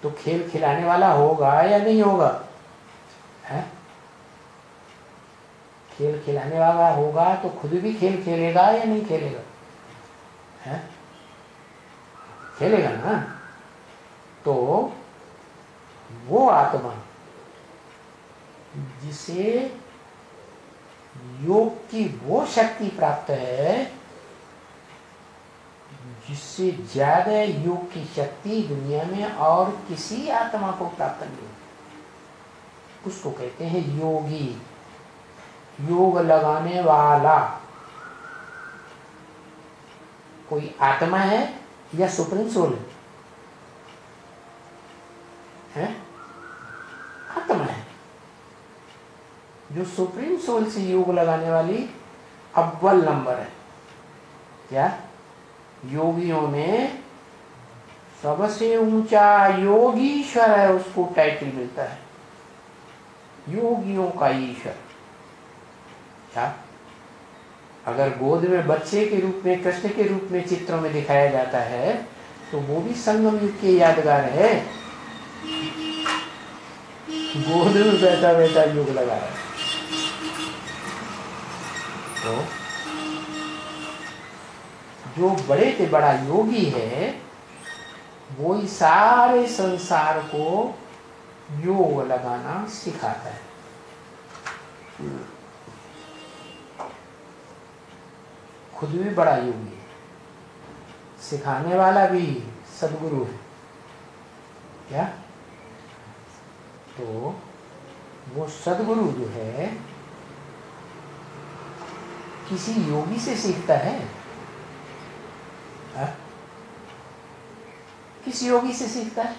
तो खेल खिलाने वाला होगा या नहीं होगा? है? खेल खिलाने वाला होगा तो खुद भी खेल खेलेगा या नहीं खेलेगा? है? खेलेगा ना। तो वो आत्मा जिसे योग की वो शक्ति प्राप्त है, जिससे ज्यादा योग की शक्ति दुनिया में और किसी आत्मा को प्राप्त नहीं, उसको कहते हैं योगी, योग लगाने वाला। कोई आत्मा है या सुप्रीम सोल है? आत्मा है। जो सुप्रीम सोल से योग लगाने वाली अव्वल नंबर है। क्या? योगियों में सबसे ऊंचा योगीश्वर है, उसको टाइटल मिलता है योगियों का ईश्वर। क्या? अगर गोद में बच्चे के रूप में, कृष्ण के रूप में चित्रों में दिखाया जाता है तो वो भी संगम युग के यादगार है। गोद में बैठा बैठा योग लगा है। तो जो बड़े से बड़ा योगी है वो ही सारे संसार को योग लगाना सिखाता है। खुद भी बड़ा योगी है, सिखाने वाला भी सदगुरु है। क्या? तो वो सदगुरु जो है किसी योगी से सीखता है? हा? किस योगी से सीखता है?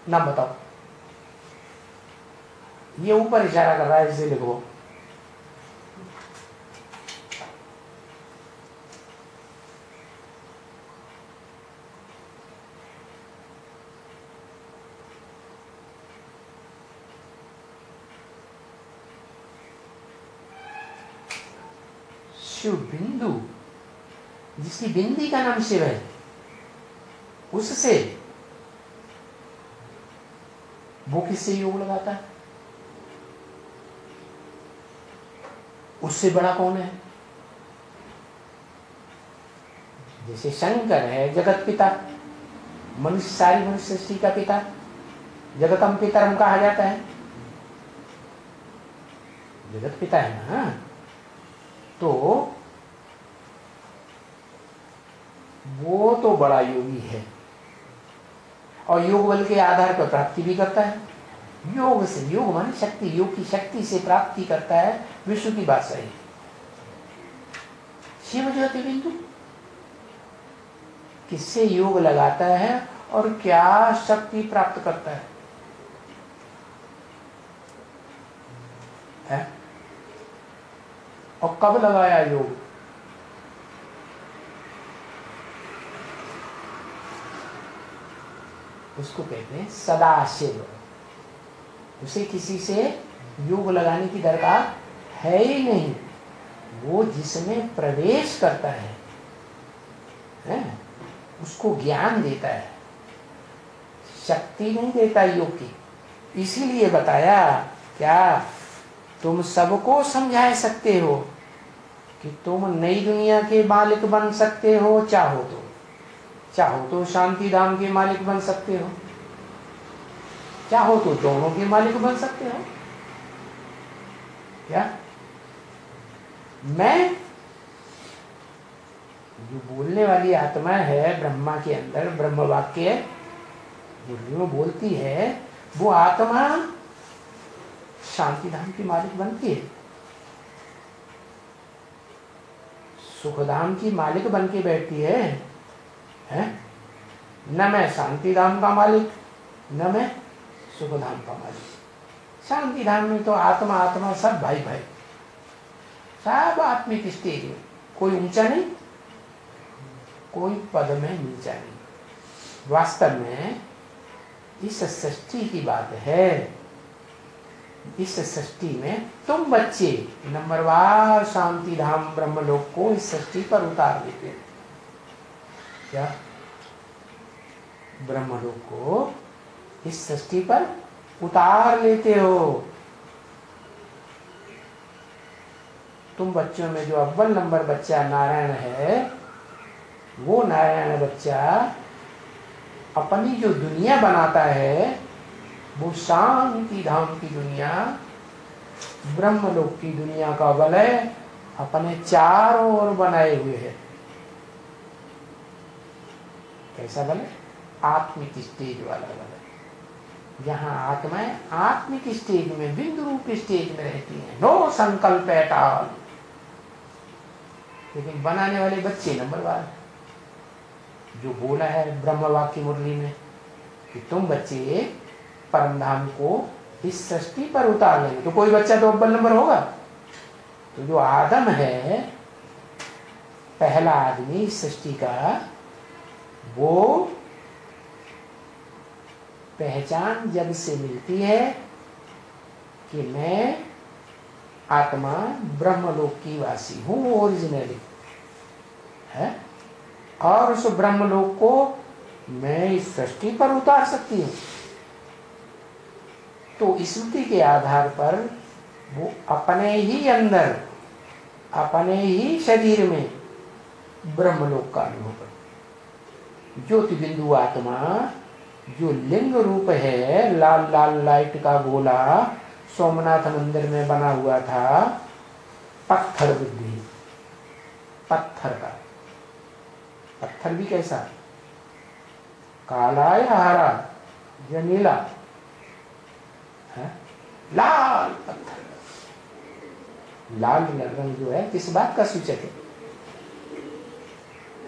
नाम बताओ। ये ऊपर इशारा कर रहा है, इसे लिखो। शिव बिंदु, जिसकी बिंदी का नाम शिव है, उससे वो किससे योग लगाता है? उससे बड़ा कौन है? जैसे शंकर है जगत पिता, मनुष्य, सारी मनुष्य सृष्टि का पिता, जगतम पितरम कहा जाता है। जगत पिता है ना। तो वो तो बड़ा योगी है और योग बल के आधार पर प्राप्ति भी करता है। योग से, योग माने शक्ति, योग की शक्ति से प्राप्ति करता है। विश्व की बात सही। शिव ज्योति बिंदु किससे योग लगाता है और क्या शक्ति प्राप्त करता है? और कब लगाया योग? उसको कहते हैं सदाशिव। उसे किसी से योग लगाने की दरकार है ही नहीं। वो जिसमें प्रवेश करता है उसको ज्ञान देता है, शक्ति नहीं देता योग की। इसीलिए बताया क्या तुम सबको समझा सकते हो कि तुम नई दुनिया के मालिक बन सकते हो। चाहो तो शांति धाम के मालिक बन सकते हो, चाहो तो दोनों के मालिक बन सकते हो। क्या? मैं जो बोलने वाली आत्मा है ब्रह्मा के अंदर, ब्रह्म वाक्य जो बोलती है, वो आत्मा शांति धाम की मालिक बनती है। सुखधाम की मालिक बन के बैठती है? न मैं शांति धाम का मालिक, न मैं सुखधाम का मालिक। शांति धाम में तो आत्मा आत्मा सब भाई भाई, सब आत्मिक स्टेज में, कोई ऊंचा नहीं, कोई पद में नीचा नहीं। वास्तव में इस सृष्टि की बात है। इस सृष्टि में तुम बच्चे नंबरवार शांति धाम ब्रह्मलोक को इस सृष्टि पर उतार देते हैं। क्या ब्रह्मलोक को इस सृष्टि पर उतार लेते हो? तुम बच्चों में जो अव्वल नंबर बच्चा नारायण है, वो नारायण बच्चा अपनी जो दुनिया बनाता है, वो शांति धाम की दुनिया, ब्रह्मलोक की दुनिया का वलय अपने चारों ओर बनाए हुए है। कैसा वलय? आत्मिक स्टेज वाला वलय, जहां आत्माएं आत्मिक स्टेज में, बिंदु रूप स्टेज में रहती हैं। नो संकल्प एट ऑल। लेकिन बनाने वाले बच्चे नंबरवार, जो बोला है ब्रह्म वाक्य मुरली में कि तुम बच्चे परम धाम को इस सृष्टि पर उतार लेंगे, तो कोई बच्चा तो अव्वल नंबर होगा। तो जो आदम है, पहला आदमी इस सृष्टि का, वो पहचान जब से मिलती है कि मैं आत्मा ब्रह्मलोक की वासी हूं ओरिजिनली है, और उस ब्रह्मलोक को मैं इस सृष्टि पर उतार सकती हूं। तो स्मृति के आधार पर वो अपने ही अंदर, अपने ही शरीर में ब्रह्मलोक का अनुभव कर। ज्योति बिंदु आत्मा जो लिंग रूप है, लाल लाल लाइट का गोला सोमनाथ मंदिर में बना हुआ था, पत्थर बुद्धि, पत्थर का। पत्थर भी कैसा? काला या हरा या नीला है? लाल पत्थर। लाल रंग जो है किस बात का सूचक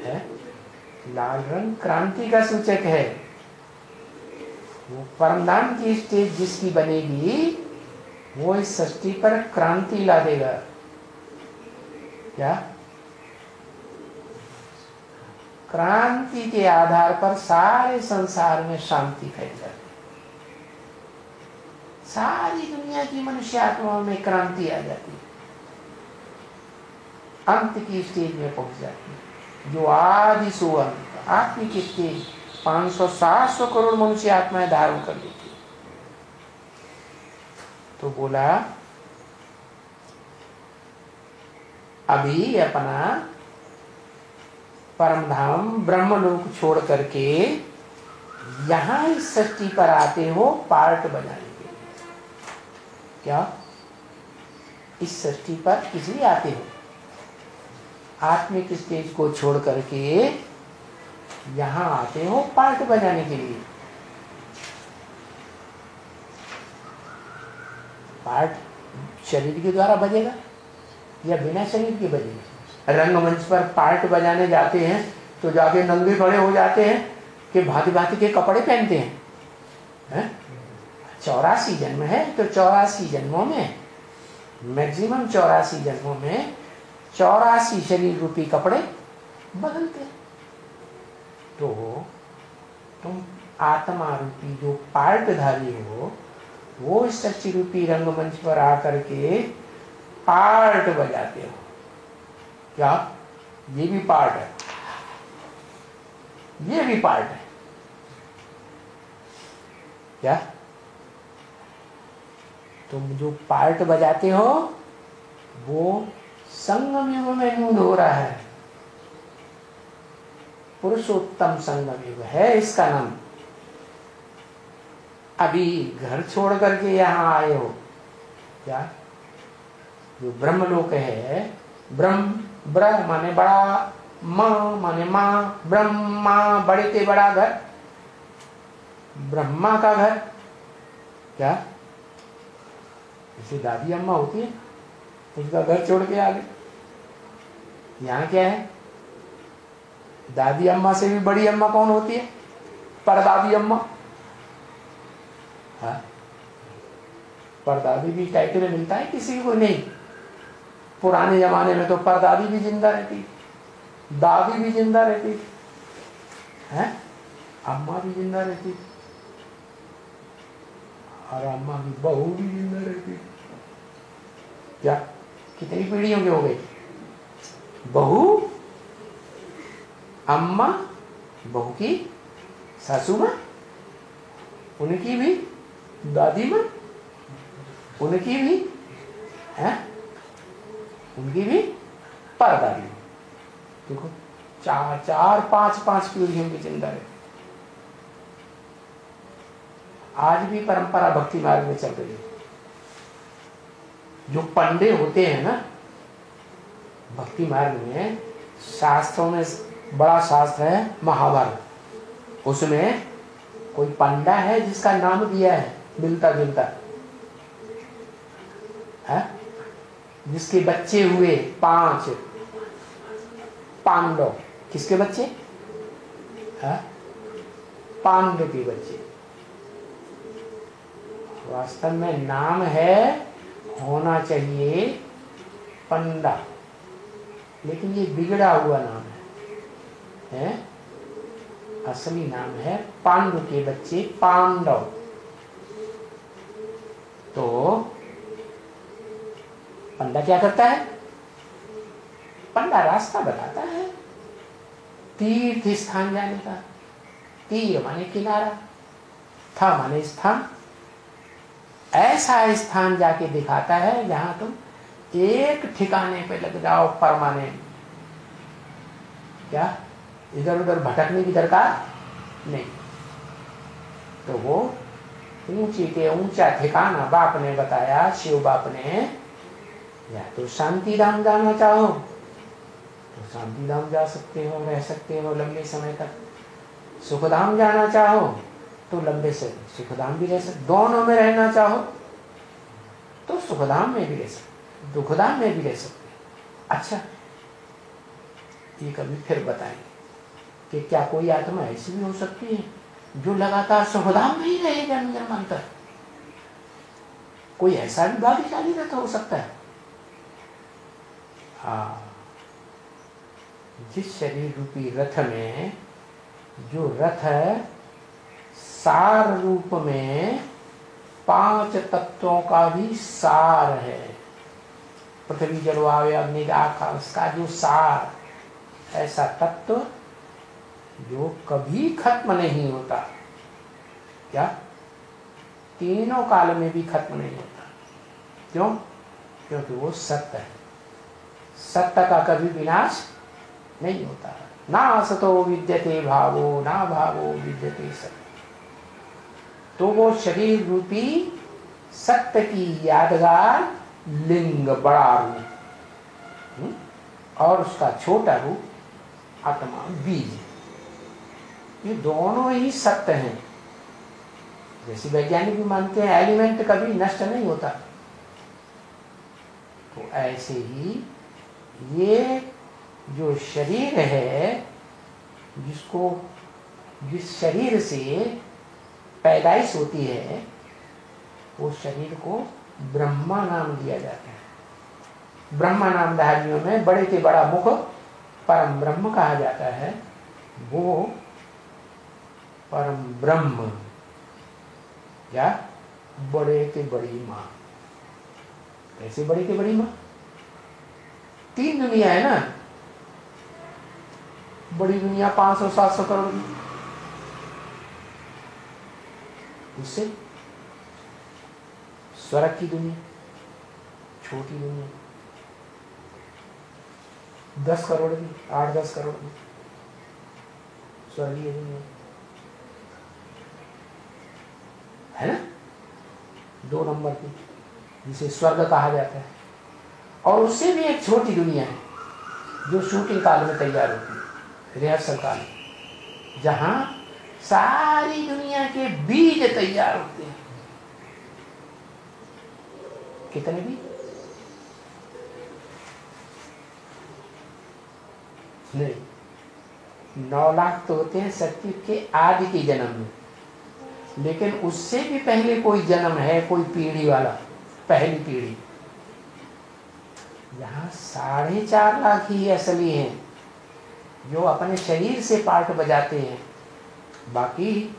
है? लाल रंग क्रांति का सूचक है। वो परमधाम की स्टेज जिसकी बनेगी, वो इस सृष्टि पर क्रांति ला देगा। क्या? क्रांति के आधार पर सारे संसार में शांति फैल जाती, सारी दुनिया की मनुष्य आत्माओं में क्रांति आ जाती, अंत की स्टेज में पहुंच जाती है, जो आदि सो अंत आत्मिक स्टेज 500-700 करोड़ मनुष्य आत्माएं धारण कर लेती। तो बोला अभी अपना परमधाम ब्रह्मलोक छोड़ करके यहां इस सृष्टि पर आते हो पार्ट बनाने के लिए। क्या? इस सृष्टि पर इसलिए आते हो, आत्मिक स्टेज को छोड़ करके यहां आते हो पार्ट बजाने के लिए। पार्ट शरीर के द्वारा बजेगा या बिना शरीर के बजेगा? रंगमंच पर पार्ट बजाने जाते हैं तो जाके नंगे खड़े हो जाते हैं कि भांति भांति के कपड़े पहनते हैं। 84 जन्म है तो 84 जन्मों में, मैक्सिमम 84 जन्मों में 84 शरीर रूपी कपड़े बदलते हैं। तो तुम आत्मा रूपी जो पार्टधारी हो, वो इस सच्ची रूपी रंगमंच पर आकर के पार्ट बजाते हो। क्या? ये भी पार्ट है, ये भी पार्ट है। क्या? तुम जो पार्ट बजाते हो वो संगम युग में नून हो रहा है। पुरुषोत्तम संगम युग है इसका नाम। अभी घर छोड़ करके यहाँ आए हो। क्या? जो ब्रह्मलोक है, ब्रह्म माने बड़ा, माँ माने माँ, ब्रह्मा बड़े से बड़ा घर, ब्रह्मा का घर। क्या? जैसे दादी अम्मा होती है, उसका घर छोड़ के आ गए। यहाँ क्या है? दादी अम्मा से भी बड़ी अम्मा कौन होती है? परदादी अम्मा। हाँ, परदादी भी टाइटल मिलता है किसी को? नहीं। पुराने जमाने में तो परदादी भी जिंदा रहती, दादी भी जिंदा रहती है, अम्मा भी जिंदा रहती, और अम्मा की बहू भी जिंदा रहती। क्या कितनी पीढ़ियों की हो गई? बहू, अम्मा, बहू की सासू माँ, उनकी भी दादी माँ, उनकी भी है, उनकी भी परदादी। देखो, चार चार पांच पांच पीढ़ियों की जिंदा रहती। आज भी परंपरा भक्ति मार्ग में चल रही है। जो पंडे होते हैं ना भक्ति मार्ग में, शास्त्रों में बड़ा शास्त्र है महाभारत, उसमें कोई पंडा है जिसका नाम दिया है मिलता जुलता है, जिसके बच्चे हुए 5 पांडव। किसके बच्चे? है? पांडव के बच्चे। वास्तव में नाम है, होना चाहिए पंडा, लेकिन ये बिगड़ा हुआ नाम है? असली नाम है पांडु के बच्चे पांडव। तो पंडा क्या करता है? पंडा रास्ता बताता है तीर्थ स्थान जाने का। तीर माने किनारा, था माने स्थान। ऐसा स्थान जाके दिखाता है जहां तुम एक ठिकाने पे लग जाओ परमानेंट। क्या इधर उधर भटकने की दरकार नहीं। तो वो ऊंची के ऊंचा ठिकाना बाप ने बताया, शिव बाप ने। या तो शांति धाम जाना चाहो तो शांति धाम जा सकते हो, रह सकते हो लंबे समय तक। सुखधाम जाना चाहो तो लंबे से सुखधाम भी रह सकते। दोनों में रहना चाहो तो सुखधाम में भी रह सकते, दुखधाम में भी रह सकते। अच्छा, ये कभी फिर बताएंगे कि क्या कोई आत्मा ऐसी भी हो सकती है जो लगातार सुखधाम में ही रहे जन्म जन्मांतर? कोई ऐसा भी भाग्यशाली रथ हो सकता है? हाँ, जिस शरीर रूपी रथ में, जो रथ सार रूप में 5 तत्वों का भी सार है, पृथ्वी जल वायु अग्नि आकाश का जो सार, ऐसा तत्व जो कभी खत्म नहीं होता। क्या? तीनों काल में भी खत्म नहीं होता। क्यों? क्योंकि वो सत्य है। सत्य का कभी विनाश नहीं होता। ना असतो विद्यते भावो, ना भावो विद्यते सत्य। तो वो शरीर रूपी सत्य की यादगार लिंग, बड़ा रूप, और उसका छोटा रूप आत्मा, बीज। ये दोनों ही सत्य हैं। जैसे वैज्ञानिक भी मानते हैं एलिमेंट कभी नष्ट नहीं होता, तो ऐसे ही ये जो शरीर है, जिसको, जिस शरीर से पैदाइश होती है, वो शरीर को ब्रह्मा नाम दिया जाता है। ब्रह्मा नामधारियों में बड़े से बड़ा मुख परम ब्रह्म कहा जाता है। वो परम ब्रह्म या बड़े के बड़ी माँ। कैसे बड़ी के बड़ी माँ? 3 दुनिया है ना। बड़ी दुनिया 500-700 करोड़ की, उससे स्वर्ग की दुनिया, छोटी दुनिया 10 करोड़ की, 8-10 करोड़ की स्वर्गीय दुनिया है ना, 2 नंबर की, जिसे स्वर्ग कहा जाता है। और उससे भी एक छोटी दुनिया है जो शूटिंग काल में तैयार होती है, रिहर्सल काल में, जहां सारी दुनिया के बीज तैयार होते हैं। कितने बीज? नहीं, 9 लाख तो होते हैं सत्ययुग के आदि के जन्म में, लेकिन उससे भी पहले कोई जन्म है, कोई पीढ़ी वाला, पहली पीढ़ी। यहाँ 4.5 लाख ही असली हैं जो अपने शरीर से पार्ट बजाते हैं। बाकी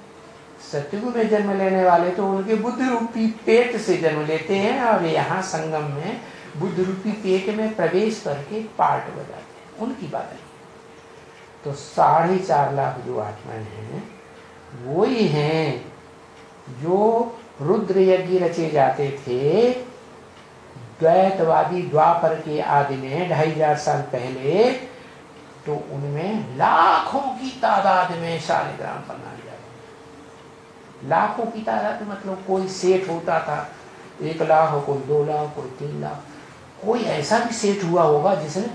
सतयुग में जन्म लेने वाले तो उनके बुद्ध रूपी पेट से जन्म लेते हैं और यहाँ संगम में बुद्ध रूपी पेट में प्रवेश करके पार्ट बजाते हैं, उनकी बात है। तो 4.5 लाख जो आत्माएं हैं वो ही हैं जो रुद्र यज्ञ रचे जाते थे द्वैतवादी द्वापर के आदि में 2500 साल पहले। तो उनमें लाखों की तादाद में शालिग्राम बनाए जाते, लाखों की तादाद मतलब कोई सेठ होता था 1 लाख, कोई 2 लाख, कोई 3 लाख, कोई ऐसा भी सेठ हुआ होगा जिसने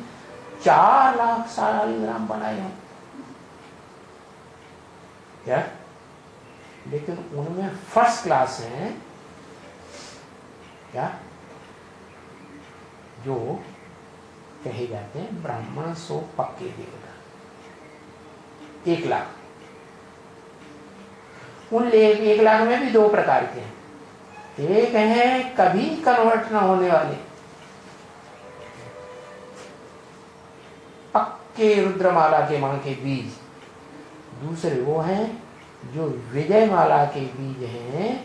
4 लाख शालिग्राम बनाए हों क्या। लेकिन उनमें फर्स्ट क्लास हैं क्या, जो कहे जाते हैं ब्राह्मण सो पक्के देवता। 1 लाख, उन 1 लाख में भी 2 प्रकार के हैं। एक है कभी कन्वर्ट न होने वाले, पक्के रुद्रमाला के मां के बीज। दूसरे वो हैं जो विजय माला के बीज हैं,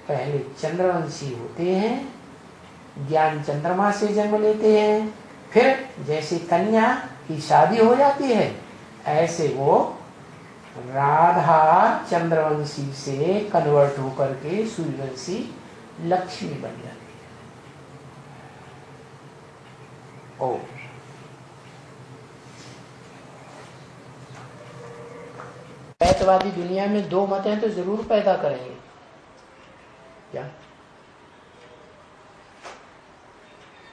पहले चंद्रवंशी होते हैं, ज्ञान चंद्रमा से जन्म लेते हैं, फिर जैसे कन्या की शादी हो जाती है ऐसे वो राधा चंद्रवंशी से कन्वर्ट होकर के सूर्यवंशी लक्ष्मी बन जाती है। ओ द्वैतवादी दुनिया में 2 मत हैं तो जरूर पैदा करेंगे क्या।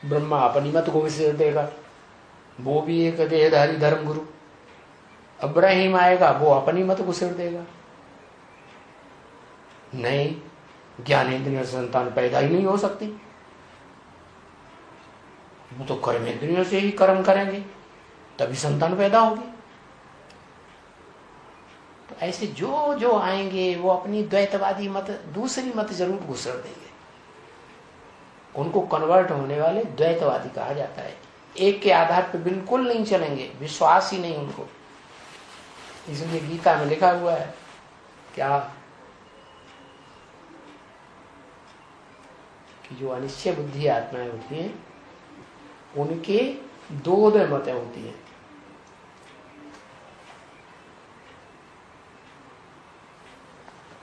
ब्रह्मा अपनी मत को विसर देगा, वो भी एक देहधारी धर्म गुरु। अब्राहिम आएगा, वो अपनी मत को सिर देगा, नहीं ज्ञानेंद्रियों से संतान पैदा ही नहीं हो सकती, वो तो कर्मेंद्रियों से ही कर्म करेंगे तभी संतान पैदा होगी। तो ऐसे जो जो आएंगे वो अपनी द्वैतवादी मत, दूसरी मत जरूर घुसर देंगे। उनको कन्वर्ट होने वाले द्वैतवादी कहा जाता है। एक के आधार पर बिल्कुल नहीं चलेंगे, विश्वास ही नहीं उनको। इसलिए गीता में लिखा हुआ है क्या कि जो अनिश्चय बुद्धि आत्माएं होती हैं उनके 2 मतें होती हैं।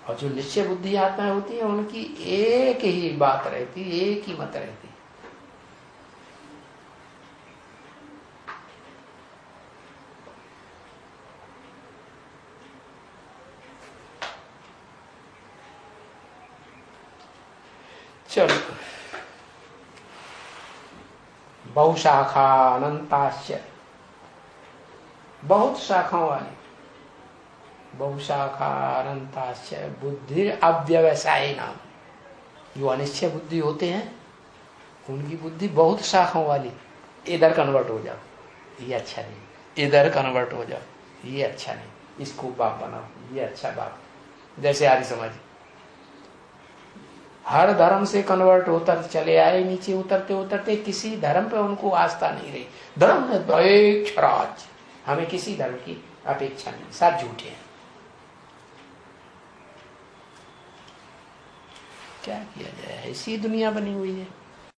और जो निश्चय बुद्धि आत्माएं होती है उनकी एक ही बात रहती, एक ही मत रहती। चलो, बहुशाखा अनंताश्च, बहुत शाखाओं वाली, बहुशाखा अनंताश्च बुद्धि अव्यवसायी नाम। जो अनिश्चय बुद्धि होते हैं उनकी बुद्धि बहुत शाखाओं वाली। इधर कन्वर्ट हो जाओ, ये अच्छा नहीं, इधर कन्वर्ट हो जाओ, ये अच्छा नहीं, इसको बाप बनाओ, ये अच्छा बाप। जैसे आर्य समाज हर धर्म से कन्वर्ट होकर चले आए, नीचे उतरते उतरते किसी धर्म पे उनको आस्था नहीं रही। धर्म है तो एक राज, हमें किसी धर्म की अपेक्षा नहीं, सब झूठे हैं। क्या किया जाए, ऐसी दुनिया बनी हुई है।